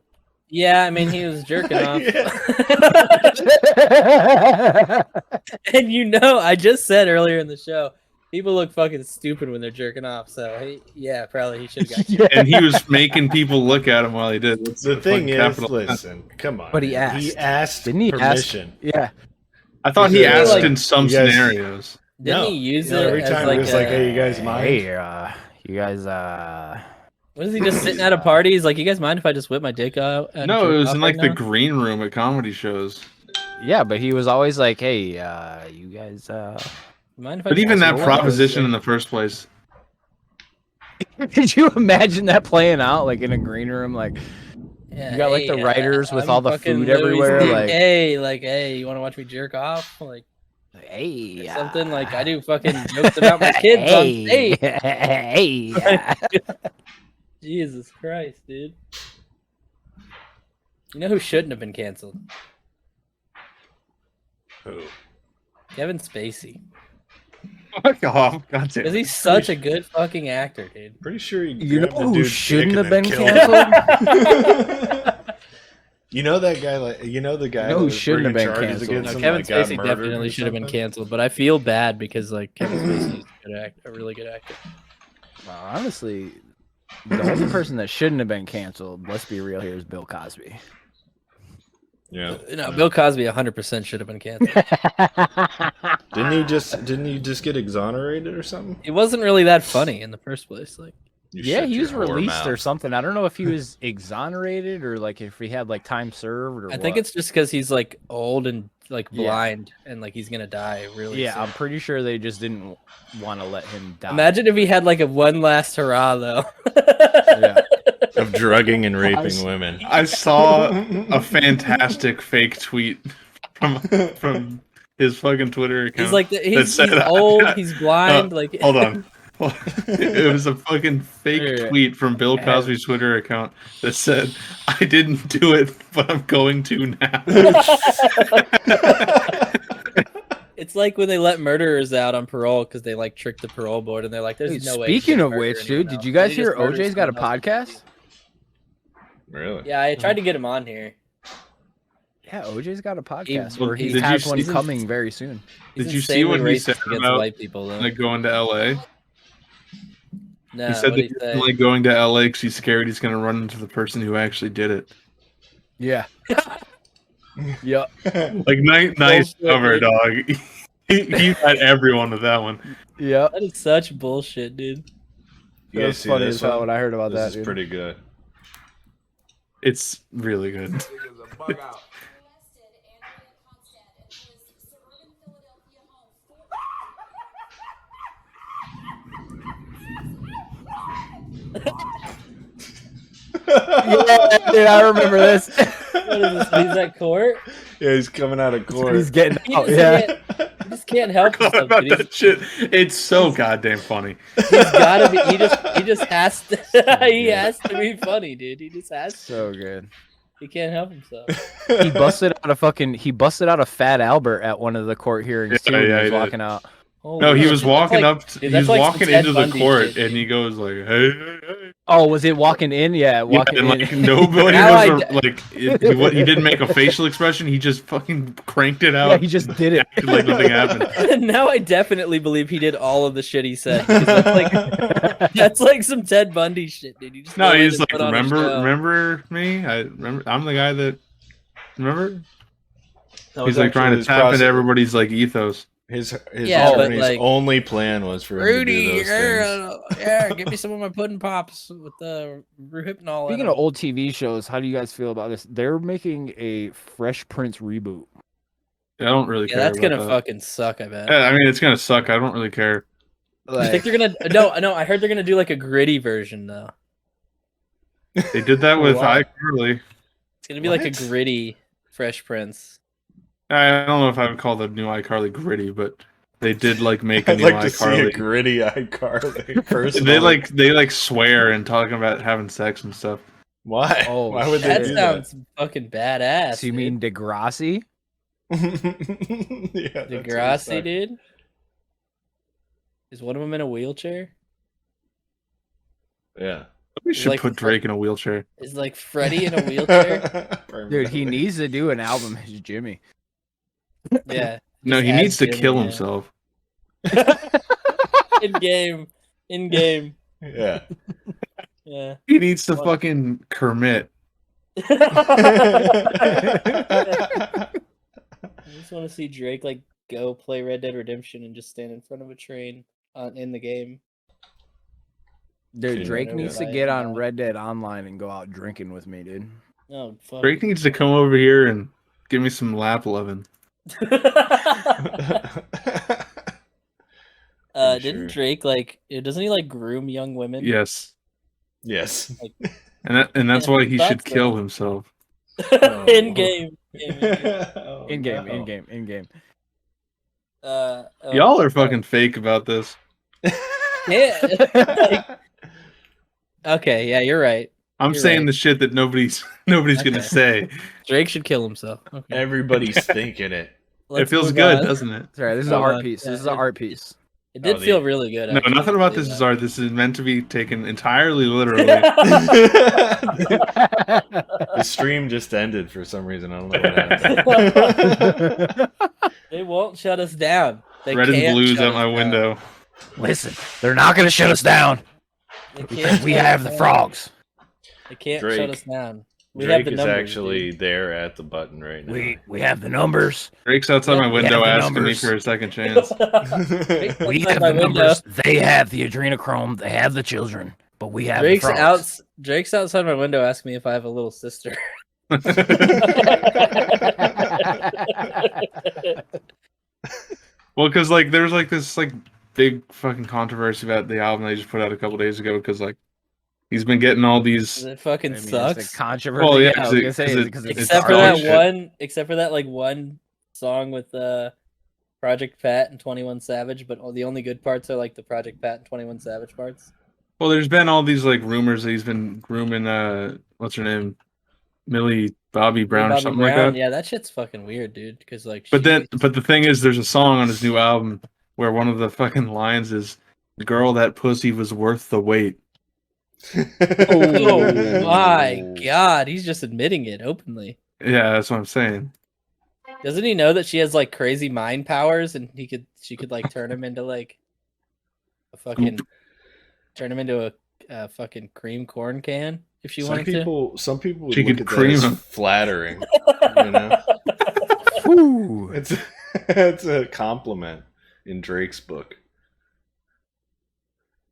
Yeah, I mean he was jerking off. Yeah. And you know, I just said earlier in the show, people look fucking stupid when they're jerking off. So yeah, probably he should have got. And he was making people look at him while he did. That's The a thing fucking is, capital- listen, come on. But he man. He asked. asked Didn't he ask? permission. Yeah. I thought he He said, asked like, in some you guys- scenarios. Didn't No. he use You know, it every as time like it was like, a- hey, you guys mind? Hey, you guys, What is he just sitting at a party? He's like, you guys mind if I just whip my dick out? and No, jerk it was off in right like the now?" green room at comedy shows. yeah, but he was always like, hey, you guys, Mind if I But just even that roll out? proposition in the first place. Could you imagine that playing out like in a green room? Like Yeah, you got like the writers with all the food everywhere. Like, hey, you want to watch me jerk off? Like, hey, something like I do fucking jokes about my kids on stage. Hey, Jesus Christ, dude. You know who shouldn't have been canceled? Who? Kevin Spacey. Fuck off. God damn Because it. he's such a good fucking actor, dude. Pretty sure he You know grabbed the who dude's shouldn't dick have and been then killed canceled? him. You know that guy, like the guy know that who was shouldn't have bringing been charges canceled? against No, him, Kevin like, got Spacey murdered definitely or should have been something? canceled, but I feel bad because like Kevin Spacey is a really good actor. Well, honestly, the only person that shouldn't have been canceled, let's be real here, is Bill Cosby. Yeah. No, Bill Cosby 100% should have been canceled. Didn't he just get exonerated or something? It wasn't really that funny in the first place. Like, You Yeah, shut he your was whore released or mouth. something. I don't know if he was exonerated or like if he had like time served or I think what. it's just because he's like old and like Yeah. blind and like he's gonna die really. Yeah, soon. I'm pretty sure they just didn't want to let him die. Imagine if he had like a one last hurrah though. Yeah. Of drugging and I raping s- women. I saw a fantastic fake tweet from his fucking Twitter account. He's like he's said, old, he's blind. Like Hold on. It was a fucking fake Yeah. tweet from Bill Cosby's Twitter account that said, "I didn't do it, but I'm going to now." It's like when they let murderers out on parole because they like tricked the parole board and they're like, "There's Dude, no way." he's speaking gonna of murder which, anyone dude, did else." you guys And he just hear murders OJ's got a someone else. podcast? Really? Yeah, I tried to get him on here. Yeah, OJ's got a podcast Well, where he did you has one see- coming very soon. He's Did you see insanely what he racist said against about, white people though? like going to LA? No, He said what that he he say? doesn't like going to LA because he's scared he's going to run into the person who actually did it. Yeah. Yep. Like, nice Bullshit, cover, dude. dog. He got everyone with that one. Yep. That is such bullshit, dude. You That guys was see funny this as hell one? when I heard about This that, is dude. pretty good. It's really good. Yeah, dude, I remember this. What is this? He's at court. Yeah, he's coming out of court. He's getting He out. just, Yeah. he just can't help Forgot himself. about Dude. that shit. It's so goddamn funny. He's gotta be. He just has to. He has to be funny, dude. He just has to. So good. He can't help himself. He busted out a Fat Albert at one of the court hearings Yeah, too. When yeah, he was he did. walking out. No, he Holy was shit, walking that's up. dude, He that's was like some walking Ted into the Bundy court, shit, and dude. he goes like, "Hey, hey, hey." Oh, was it walking in? Yeah, walking and in. like nobody Now was he didn't make a facial expression. He just fucking cranked it out. Yeah, he just did it. acted like nothing happened. Now I definitely believe he did all of the shit he said. 'Cause that's like some Ted Bundy shit, dude. You just No, go in he's and like, put on a show. remember me? I'm the guy that remember. That He's was like trying actually to his tap process. into everybody's like ethos. His Yeah, but, attorney's like, only plan was for him to Rudy, do those things. yeah, give me some of my pudding pops with the Rohypnol. Speaking of old TV shows, how do you guys feel about this? They're making a Fresh Prince reboot. I don't really yeah, care. that's about gonna that. fucking suck. I bet. Yeah, I mean, it's gonna suck. I don't really care. I think they're gonna no. I heard they're gonna do like a gritty version though. They did that with Why? iCarly. It's gonna be like a What? gritty Fresh Prince. I don't know if I would call the new iCarly gritty, but they did like make a I'd new like to see a iCarly. gritty iCarly. Personally. They like swear and talking about having sex and stuff. Why? Oh, Why would they That do sounds fucking badass. So you mean Degrassi? that? Yeah, the that's Degrassi, what it dude? Is one of them in a wheelchair? sucked. Yeah. We should Like put Drake in a wheelchair. Is like Freddy in a wheelchair? Dude, he needs to do an album as Jimmy. Yeah. No, just he add needs to Jimmy, kill yeah. himself. In game. In game. Yeah. Yeah. He needs to What? fucking Kermit. I just want to see Drake like go play Red Dead Redemption and just stand in front of a train in the game. Dude, Dude, Drake I know needs to what I get am on now. Red Dead Online and go out drinking with me, dude. Oh fuck. Drake needs to come over here and give me some lap loving. Pretty Didn't sure. Drake doesn't he like groom young women? Yes, Yes. and that's why he Thought should so. kill himself. In game. Oh, In game, no. in game, in game. Y'all are fucking fake about this. Yeah. Okay, yeah, you're right. I'm You're saying right. the shit that nobody's gonna Okay. say. Drake should kill himself. Okay. Everybody's thinking it. It feels move good, on. doesn't it? That's right. This is Move an art on. piece. Yeah, This is an art piece. It did Oh, feel really good. No, Actually, nothing about this believe is that. art. This is meant to be taken entirely literally. The stream just ended for some reason. I don't know what happened. They won't shut us down. They Red and can't blues shut out my us down. window. Listen, they're not going to shut us down They because can't we shut have us the down. frogs. They can't Drake- shut us down. We Drake have the is numbers, actually dude. there at the button right now. We have the numbers. Drake's outside my We window have the asking me numbers. for a second chance. Drake's We outside have my the window. numbers. They have the adrenochrome. They have the children. But we have Drake's the frogs. Drake's outside my window asking me if I have a little sister. Well, because like there's like this like big fucking controversy about the album they just put out a couple days ago because like he's been getting all these. It fucking It's sucks. a controversy. Well, yeah, I was gonna say 'cause because it's Except for garbage. that like one song with Project Pat and 21 Savage, but the only good parts are like the Project Pat and 21 Savage parts. Well, there's been all these like rumors that he's been grooming what's her name, Millie Bobby Brown or Bobby something Brown, like that. yeah, that shit's fucking weird, dude. Because like, But the thing is, there's a song on his new album where one of the fucking lines is, "Girl, that pussy was worth the wait." oh my god, he's just admitting it openly. Yeah, that's what I'm saying. Doesn't he know that she has like crazy mind powers and she could like turn him into like a fucking a fucking cream corn can if she wanted to? Some people would She look could at that cream as him. flattering. You know, Woo. it's a compliment in Drake's book.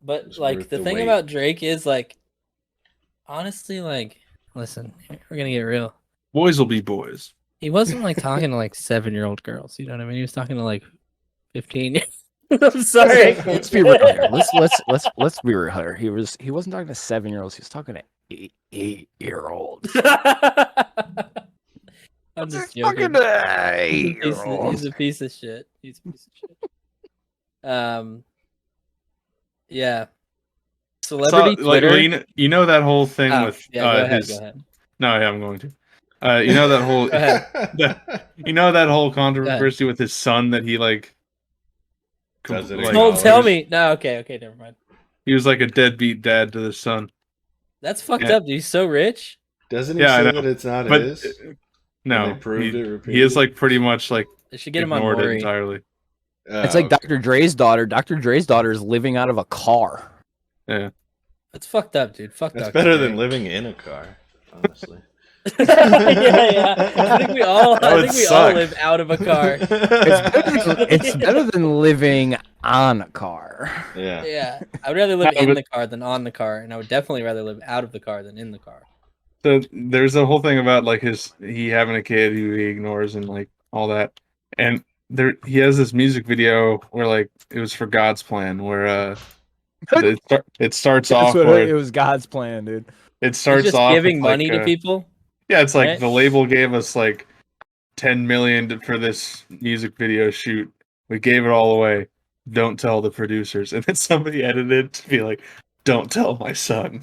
But It's like worth the the thing wait. about Drake is like, honestly, like, listen, we're gonna get real. Boys will be boys. He wasn't like talking to like 7-year-old girls. You know what I mean? He was talking to like 15. I'm sorry. Let's be real here. Let's be real here. He wasn't talking to 7-year-olds. He was talking to 8-year-olds. I'm just He's talking joking. to He's 8-year-olds. a piece of shit. He's a piece of shit. Yeah. Celebrity Twitter. You know that whole thing Oh, with yeah, go ahead, his. go ahead. No, yeah, I'm going to. You know that whole. Go ahead. You know that whole controversy with his son that he like. Does it like, Don't tell dollars. me. No, okay, never mind. He was like a deadbeat dad to the son. That's fucked Yeah. up, dude. He's so rich. Doesn't he Yeah, I say know. that it's not But his? no, And they proved it he repeatedly? is like pretty much like They should get him on ignored it Maury. entirely. It's like Dr. Dre's daughter. Dr. Dre's daughter is living out of a car. Yeah. That's fucked up, dude. Fuck That's Dr. better Dre. than living in a car, honestly. yeah. I think we all would suck. live out of a car. It's better than living on a car. Yeah. Yeah. I would rather live No, in but- the car than on the car, and I would definitely rather live out of the car than in the car. So there's a whole thing about like he having a kid who he ignores and like all that, and he has this music video where like it was for God's Plan where it starts off That's what where it was God's plan, dude. it It's starts just off giving with, money like, to people. Yeah, it's like right? the label gave us like 10 million for this music video shoot. We gave it all away. Don't tell the producers. And then somebody edited it to be like, "Don't tell my son."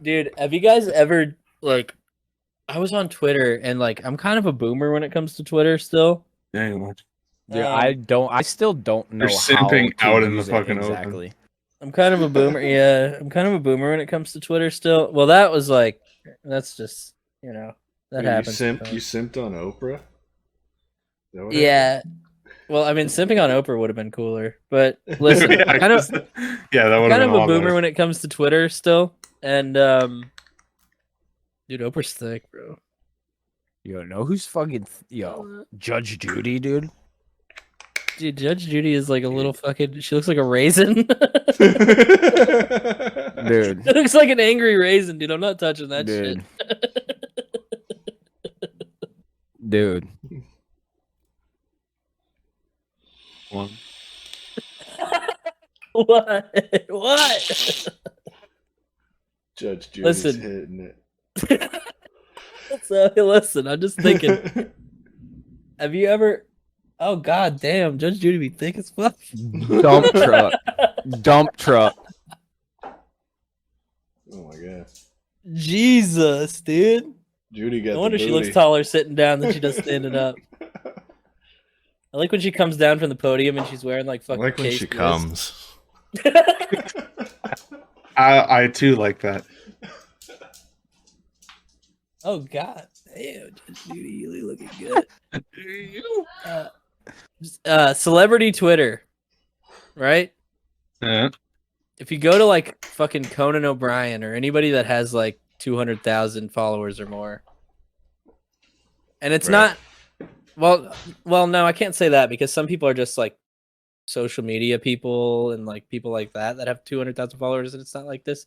Dude, have you guys ever like? I was on Twitter, and like, I'm kind of a boomer when it comes to Twitter still. Anyway, Dude, Um, I still don't know They're how simping to out in the use it fucking open. exactly. I'm kind of a boomer. Yeah, I'm kind of a boomer when it comes to Twitter still. Well, that was like, that's just, that Wait, happens. You sometimes. simped on Oprah? Is that what Yeah. Well, I mean, simping on Oprah would have been cooler, but listen, yeah, I'm kind of that would have kind been of a all boomer better. when it comes to Twitter still, and dude, Oprah's thick, bro. Yo, know who's fucking Judge Judy, dude? Dude, Judge Judy is like a little fucking. She looks like a raisin. Dude, It looks like an angry raisin, dude. I'm not touching that dude, shit. dude. one. What? What? Judge Judy's Listen. hitting it. So listen, I'm just thinking. Have you ever? Oh god damn, Judge Judy be thick as fuck. Dump truck. Dump truck. Oh my god. Jesus, dude. Judy got No the wonder she looks booty. taller sitting down than she does standing up. I like when she comes down from the podium and she's wearing like I fucking. like when Case she West. comes. I too like that. Oh god, damn, Judge Judy, you looking good. Celebrity Twitter, right? Yeah. If you go to like fucking Conan O'Brien or anybody that has like 200,000 followers or more, and it's Right. not no, I can't say that because some people are just like social media people and like people like that have 200,000 followers, and it's not like this.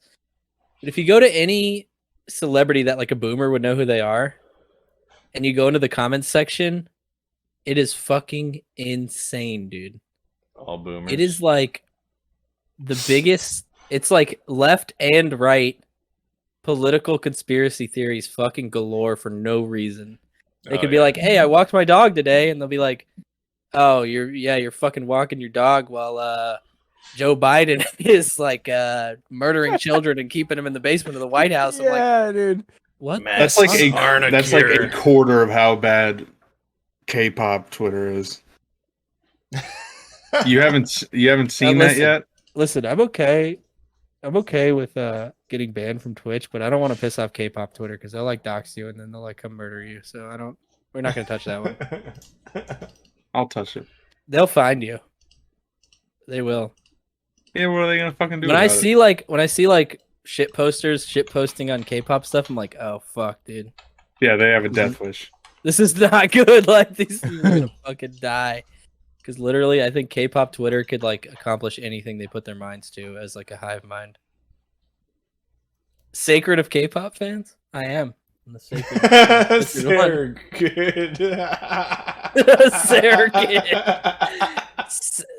But if you go to any celebrity that like a boomer would know who they are, and you go into the comments section, it is fucking insane, dude. All boomers. It is like the biggest. It's like left and right political conspiracy theories fucking galore for no reason. They could be like, "Hey, I walked my dog today," and they'll be like, "Oh, you're fucking walking your dog while Joe Biden is like murdering children and keeping them in the basement of the White House." I'm like, dude. what? That's like Masks that's like a aren't a quarter of how bad K-pop Twitter is. You haven't seen that listen. yet? Listen, I'm okay. I'm okay with getting banned from Twitch, but I don't want to piss off K-pop Twitter because they'll like dox you and then they'll like come murder you. So I don't. We're not gonna touch that one. I'll touch it. They'll find you. They will. Yeah, what are they gonna fucking do? When I about it? see like shit posters, shit posting on K-pop stuff, I'm like, oh fuck, dude, Yeah, they have a death wish. this is not good. Like these people are gonna fucking die. Because literally, I think K-pop Twitter could like accomplish anything they put their minds to as like a hive mind. Sacred of K-pop fans, I am. I'm the sacred. Sarah good. Sarah kid.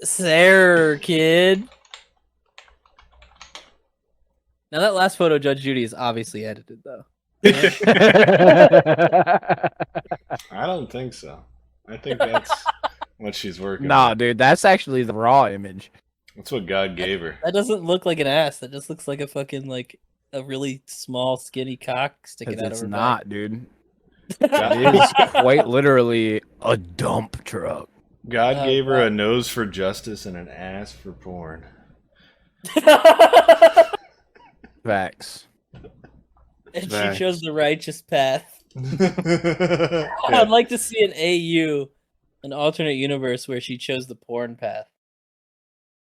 Sarah kid. Now that last photo, Judge Judy, is obviously edited though. I don't think so. I think that's what she's working Nah, on. dude, that's actually the raw image. That's what God gave her. That doesn't look like an ass. That just looks like a fucking like a really small, skinny cock sticking 'Cause out it's of her not, dude. back. It is quite literally a dump truck. God Oh, gave her God. a nose for justice and an ass for porn. Facts. And Facts. she chose the righteous path. Yeah. I'd like to see an AU, an alternate universe where she chose the porn path.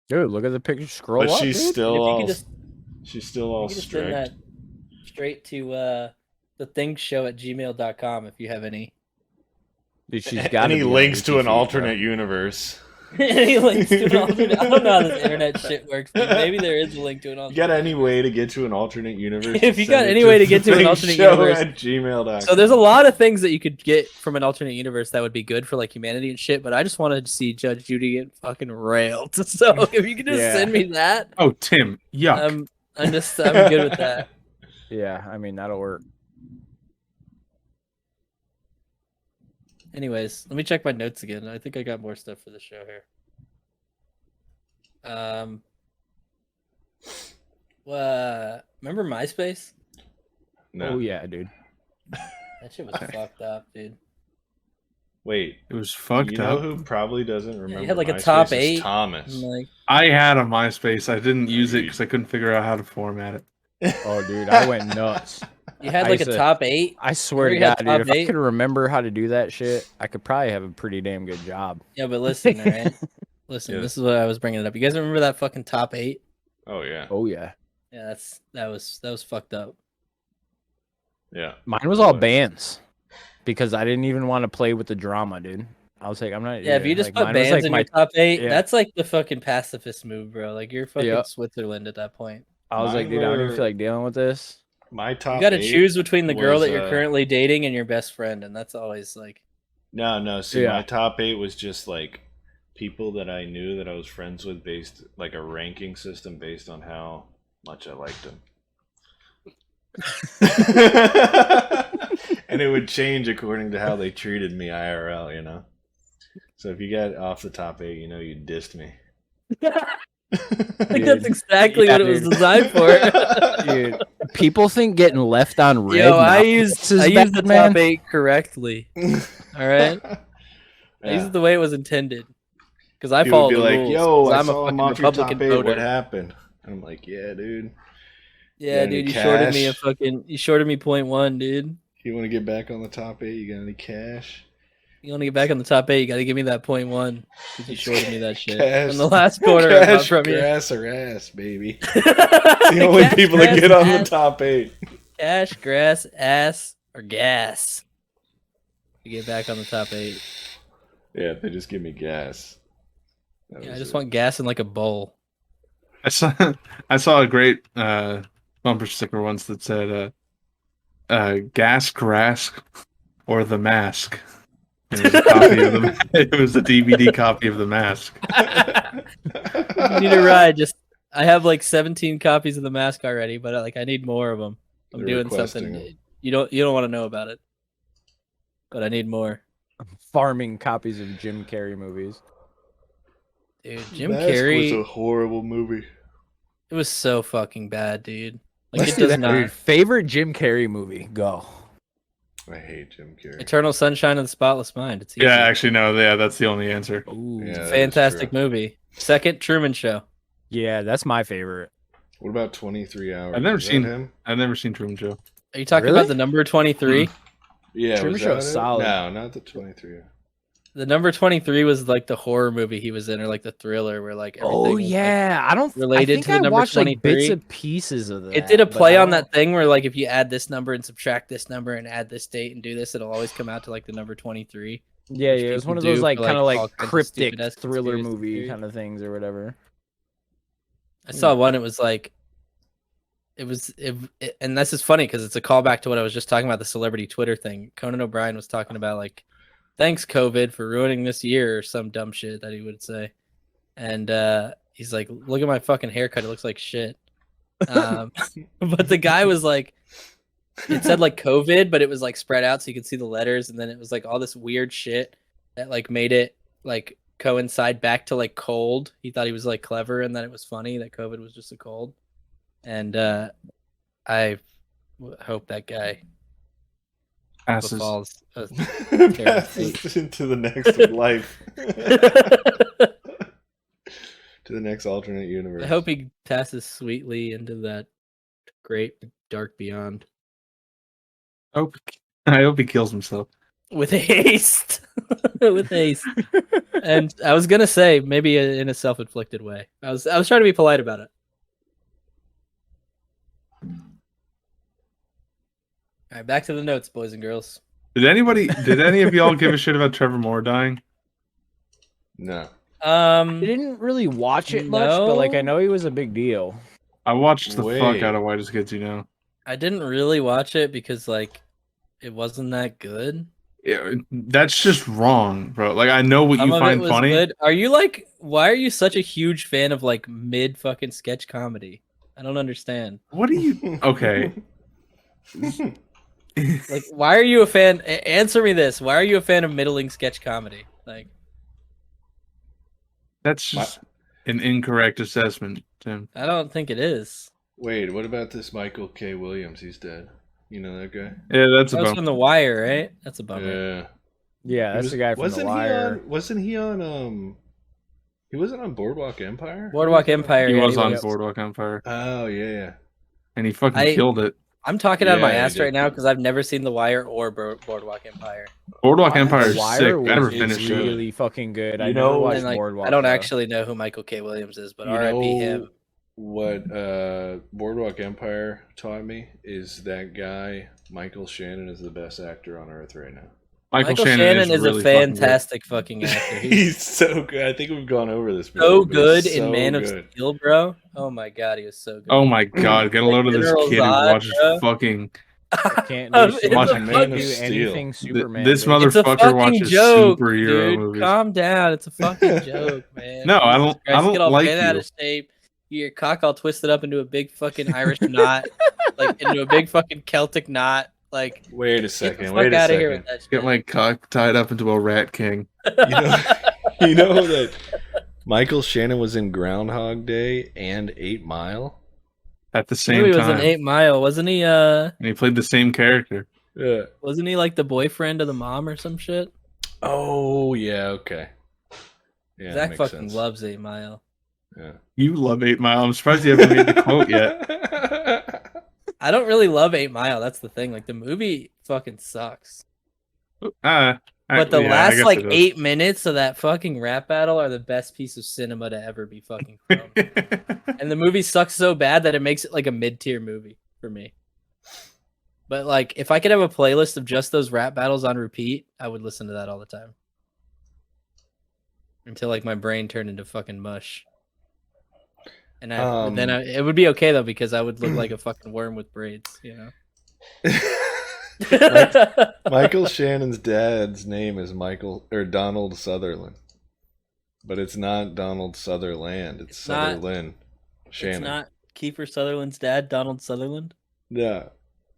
Dude, look at the picture. Scroll But up, she's dude. still If you all could just, she's still all you could just send strict. that straight to the things show at gmail.com if you have any Dude, she's got Any links to an alternate universe. any links to an alternate. I don't know how this internet shit works, dude. Maybe there is a link to an You alternate. got any way to get to an alternate universe? If you send got it any way to get to an things alternate show universe- at gmail.com. So there's a lot of things that you could get from an alternate universe that would be good for like humanity and shit, but I just wanted to see Judge Judy get fucking railed. So if you could just Yeah. send me that, Oh, Tim, yuck. I'm good with that. Yeah, I mean, that'll work. Anyways, let me check my notes again. I think I got more stuff for the show here. Remember MySpace? No. Oh, yeah, dude. That shit was fucked up, dude. Wait. It was fucked You know up. who probably doesn't remember? had, like, a MySpace top is 8, Thomas. I'm like, I had a MySpace. I didn't use it because I couldn't figure out how to format it. Oh, dude, I went nuts. you had I like a used to- top 8. I swear to You had God, top dude, if I 8? could remember how to do that shit, I could probably have a pretty damn good job. Yeah, but listen, all right? Listen, Yeah. this is what I was bringing it up. You guys remember that fucking top 8? Oh yeah. Oh, yeah. Yeah, that was fucked up. Yeah. Mine was all bands because I didn't even want to play with the drama, dude. I was like, I'm not. Yeah, if you just like, put mine was, bands like, in my your top 8, yeah. that's like the fucking pacifist move, bro. Like you're fucking Yep. Switzerland at that point. I was like, Mine dude, I don't even were- feel like dealing with this. My top You got to 8 choose between the girl was, that you're currently dating and your best friend, and that's always like No. See, Yeah. my top 8 was just like people that I knew that I was friends with based like a ranking system based on how much I liked them. And it would change according to how they treated me IRL, you know? So if you got off the top 8, you know you dissed me. I think that's exactly what it was designed for. Dude, people think getting left on red. Yo, I is used the bad, top 8 correctly. All right, I used it the way it was intended because I People follow would be the like, rules. "Yo, 'cause I I'm a saw him fucking off your Republican top 8. voter. What happened?" And I'm like, "Yeah, dude. Yeah, got any dude, you shorted me cash? you shorted me 0.1, dude. You want to get back on the top 8? You got any cash?" You want to get back on the top 8, you got to give me that 0.1 because you shorted me that shit Cash, in the last quarter of cash, from you. grass or ass, baby. The only Cash, people that grass, get on the ass. top 8. Cash, grass, ass, or gas. You get back on the top 8. Yeah, they just give me gas. That Yeah, I was just it. want gas in like a bowl. I saw a great bumper sticker once that said gas, grass, or the mask. And it was a copy of the it was a DVD copy of the mask. If you need a ride, I have like 17 copies of the mask already, but like I need more of them. I'm They're doing requesting something. them. You don't want to know about it, but I need more. farming copies of Jim Carrey movies. Dude, Jim Mask was Carrey, a horrible movie. it was so fucking bad, dude. Like Let's it do does that, not. dude. Favorite Jim Carrey movie? Go. I hate Jim Carrey. Eternal Sunshine of the Spotless Mind. It's easy. Yeah, actually, no. Yeah, that's the only answer. Ooh. Yeah, that is Fantastic true. movie. Second, Truman Show. Yeah, that's my favorite. What about 23 Hours? I've never Is that seen him. I've never seen Truman Show. Are you talking Really? about the number 23? Yeah, Truman was Show's that it? solid. No, not the 23. The number 23 was like the horror movie he was in, or like the thriller where like everything Oh was, like, yeah, I don't. related I think to the I number watched like bits 23. and pieces of that. It did a but play I on don't- that thing where like if you add this number and subtract this number and add this date and do this, it'll always come out to like the number 23. Yeah, which yeah, it was people one of do those like for, kind of all like kinds of cryptic stupid-ass thriller conspiracy movie theories. kind of things or whatever. I saw one. It was like, and this is funny because it's a callback to what I was just talking about, the celebrity Twitter thing. Conan O'Brien was talking about like, thanks COVID for ruining this year or some dumb shit that he would say, and he's like, look at my fucking haircut, it looks like shit. But the guy was like, it said like COVID, but it was like spread out so you could see the letters, and then it was like all this weird shit that like made it like coincide back to like cold. He thought he was like clever, and then it was funny that COVID was just a cold. And I hope that guy Passes. befalls a Passes into the next life. To the next alternate universe. I hope he passes sweetly into that great dark beyond I hope he kills himself. with haste. With haste. And I was gonna say maybe in a self-inflicted way. I was trying to be polite about it. All right, back to the notes, boys and girls. Did any of y'all give a shit about Trevor Moore dying? No. I didn't really watch it much, but like I No. know he was a big deal. I watched the fuck Wait. out of White as Kids, you know. I didn't really watch it because like it wasn't that good. Yeah, that's just wrong, bro. Like I know what Some you of it find was funny. good. Are you like, why are you such a huge fan of like mid fucking sketch comedy? I don't understand. What are you? Okay. Like, why are you a fan? Answer me this. Why are you a fan of middling sketch comedy? Like, That's just an incorrect assessment, Tim. I don't think it is. Wait, what about this Michael K. Williams? He's dead. You know that guy? Yeah, that's That was about. from The Wire, right? That's a bummer. Yeah. Yeah, that's the guy from The Wire. Wasn't he on he wasn't on Boardwalk Empire? Boardwalk Empire. He yeah, was on was. Boardwalk Empire, Oh yeah. and he fucking I- killed it. I'm talking out of my Yeah, he ass did. right now because I've never seen The Wire or Boardwalk Empire. Boardwalk Empire The is Wire sick. I was never finished it. really fucking good. I You never know- watched And like, Boardwalk. I don't though. actually know who Michael K. Williams is, but You R.I.P. know him. what Boardwalk Empire taught me is that guy Michael Shannon is the best actor on earth right now. Michael Shannon is really a fucking good. fantastic fucking actor. He's He's so good. I think we've gone over this before. so but good he's in so Man of good. Steel, bro. Oh my god, he was so good. Oh my god, get a load of this General kid who Zod, watches bro. fucking Can't It's do a Superman. fucking- Can't Man do of anything Superman. This dude. It's a motherfucker fucking watches joke, superhero dude. movies. Calm down. It's a fucking joke, man. No, I Jesus don't- I Christ, don't get all like bent out you. of shape. Your cock all twisted up into a big fucking Irish knot, like into a big fucking Celtic knot. Like, Wait a get the second. fuck Wait a out of here second. with that shit. Get my cock tied up into a rat king You know that Michael Shannon was in Groundhog Day and 8 Mile? at the He same was time. an 8 Mile, wasn't he? And he played the same character. Yeah. Wasn't he like the boyfriend of the mom or some shit? Oh, yeah, okay. Yeah, Zach makes fucking sense. loves 8 Mile. Yeah. You love 8 Mile. I'm surprised you haven't made the quote yet. I don't really love 8 Mile. That's the thing. Like the movie fucking sucks. But the last like 8 minutes of that fucking rap battle are the best piece of cinema to ever be fucking filmed. And the movie sucks so bad that it makes it like a mid-tier movie for me. But like if I could have a playlist of just those rap battles on repeat, I would listen to that all the time. Until like my brain turned into fucking mush. And it would be okay though because I would look like a fucking worm with braids, you know. Michael Shannon's dad's name is Donald Sutherland. But it's not Donald Sutherland, it's Sutherland Shannon. It's not Kiefer Sutherland's dad, Donald Sutherland? Yeah.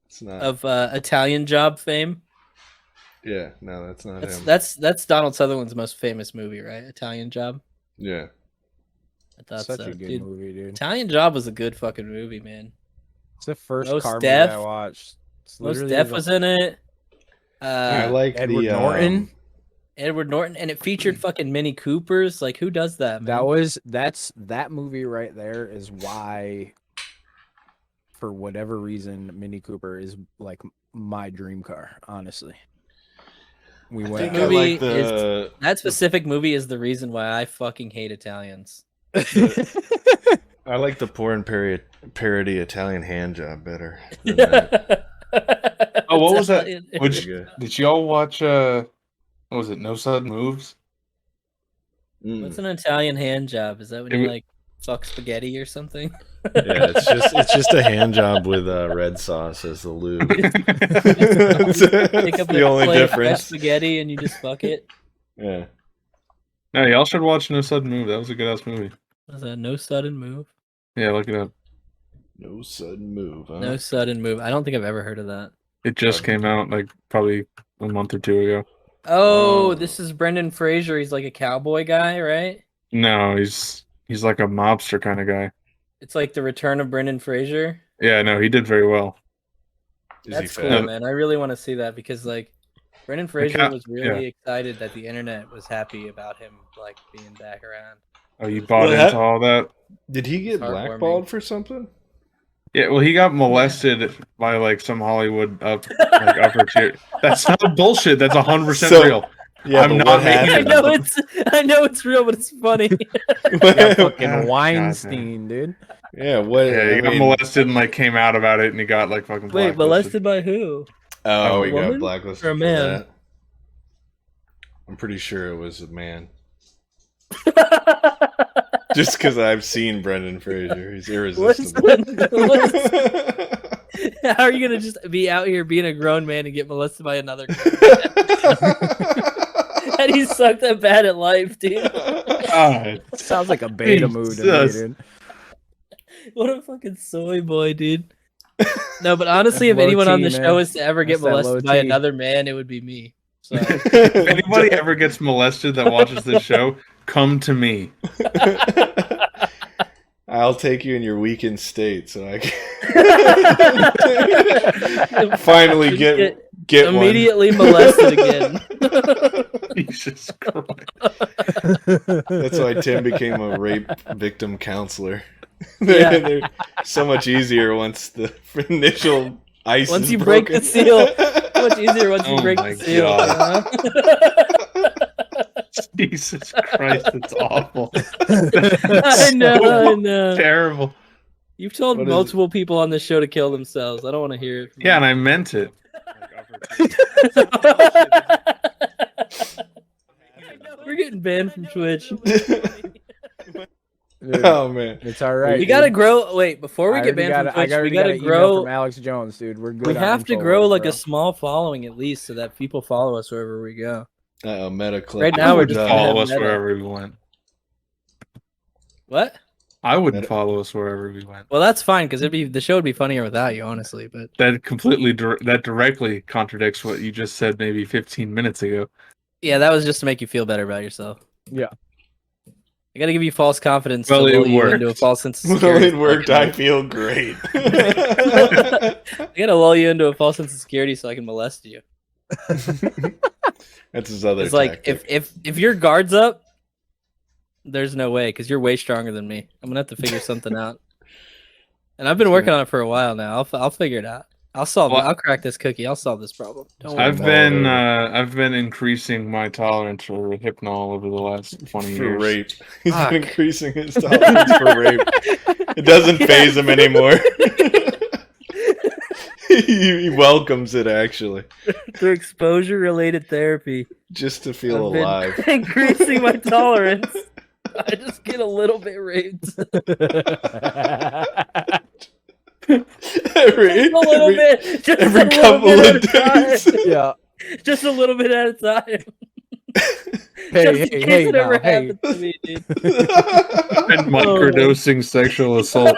It's not. Of Italian Job fame? Yeah, no, that's not him. That's Donald Sutherland's most famous movie, right? Italian Job? Yeah. I thought Such so. a good Dude, movie, dude. Italian Job was a good fucking movie, man. It's the first Most car movie Def. I watched. It's Most literally Def the- was in it. I like Edward the Norton. Edward Norton, and it featured fucking Mini Coopers. Like, who does that, man? That movie right there is why, for whatever reason, Mini Cooper is like my dream car. Honestly, we I went. think I like the That specific movie is the reason why I fucking hate Italians. I like the porn parody Italian hand job better. Than that. Oh, what was that? Which Did y'all watch what was it? No Sudden Moves? what's an Italian hand job? Is that when you like fuck spaghetti or something? Yeah, it's just a hand job with red sauce as the lube. Pick That's up the a only plate of fresh difference. spaghetti and you just fuck it. Yeah. No, y'all should watch No Sudden Move. That was a good ass movie. Was that No Sudden Move? Yeah, look it up. No sudden move, huh? No Sudden Move. I don't think I've ever heard of that. It just came out like probably a month or two ago. Oh, this is Brendan Fraser. He's like a cowboy guy, right? No, he's like a mobster kind of guy. It's like the return of Brendan Fraser. Yeah, no, he did very well. That's cool, man. I really want to see that because like Brendan Fraser was really excited that the internet was happy about him like being back around. Oh, you bought into all that? Did he get blackballed for something? Yeah, well, he got molested by like some Hollywood upper tier. That's not bullshit. That's 100% real. Yeah, I'm not making I it. know it's real, but it's funny. Yeah, fucking Weinstein, dude. Yeah, what? Yeah, he got molested and like came out about it, and he got like fucking. Wait, molested by who? Oh, he woman got blacklisted or a man? for that. I'm pretty sure it was a man. Just because I've seen Brendan Fraser, he's irresistible. How are you gonna just be out here being a grown man and get molested by another grown man? And he sucked that bad at life, dude. Sounds like a beta move to me, dude. What a fucking soy boy, dude. No, but honestly, if anyone on the show is to ever get molested by another man, it would be me. So. If anybody ever gets molested that watches this show, come to me. I'll take you in your weakened state so I can finally get immediately molested again. Jesus Christ. That's why Tim became a rape victim counselor. Yeah. They're so much easier once the initial ice once is you broken. break the seal. Much easier once you break the seal. Jesus Christ, it's awful. I know. Terrible. You've told multiple people on this show to kill themselves. I don't want to hear it. Yeah, and I meant it. We're getting banned from Twitch. Dude, Dude, Oh man. it's all right. We gotta dude. grow. Wait, before we I get already banned got from I Twitch, we already gotta got an email grow. from Alex Jones, dude. We're good. We on have to Infowars, grow like bro. a small following at least, so that people follow us wherever we go. Meta clip. Right I now we're would just done. gonna follow have us meta. wherever we went. What? I wouldn't Meta- follow us wherever we went. Well, that's fine because the show would be funnier without you, honestly. But That completely that directly contradicts what you just said maybe 15 minutes ago. yeah, that was just to make you feel better about yourself. Yeah. I gotta give you false confidence Well, to it lull you into a worked. false sense of Well, security. it worked. I feel great. I gotta lull you into a false sense of security so I can molest you. That's his other It's like tactic. if your guard's up, there's no way because you're way stronger than me. I'm gonna have to figure something out. And I've been working on it for a while now. I'll figure it out. I'll solve it. Well, I'll crack this cookie. I'll solve this problem. Don't worry. I've been increasing my tolerance for hypnol over the last 20 for years. rape. He's Fuck. been increasing his tolerance for rape. It doesn't phase him anymore. He welcomes it actually, Through exposure-related therapy, just to feel I've been alive. increasing my tolerance. I just get a little bit raped. every, A little bit. Just every a little couple bit of at a time. days. Yeah. Just a little bit at a time. Hey, Just in hey, case hey, it ever now, hey. happens to me, dude. And microdosing sexual assault.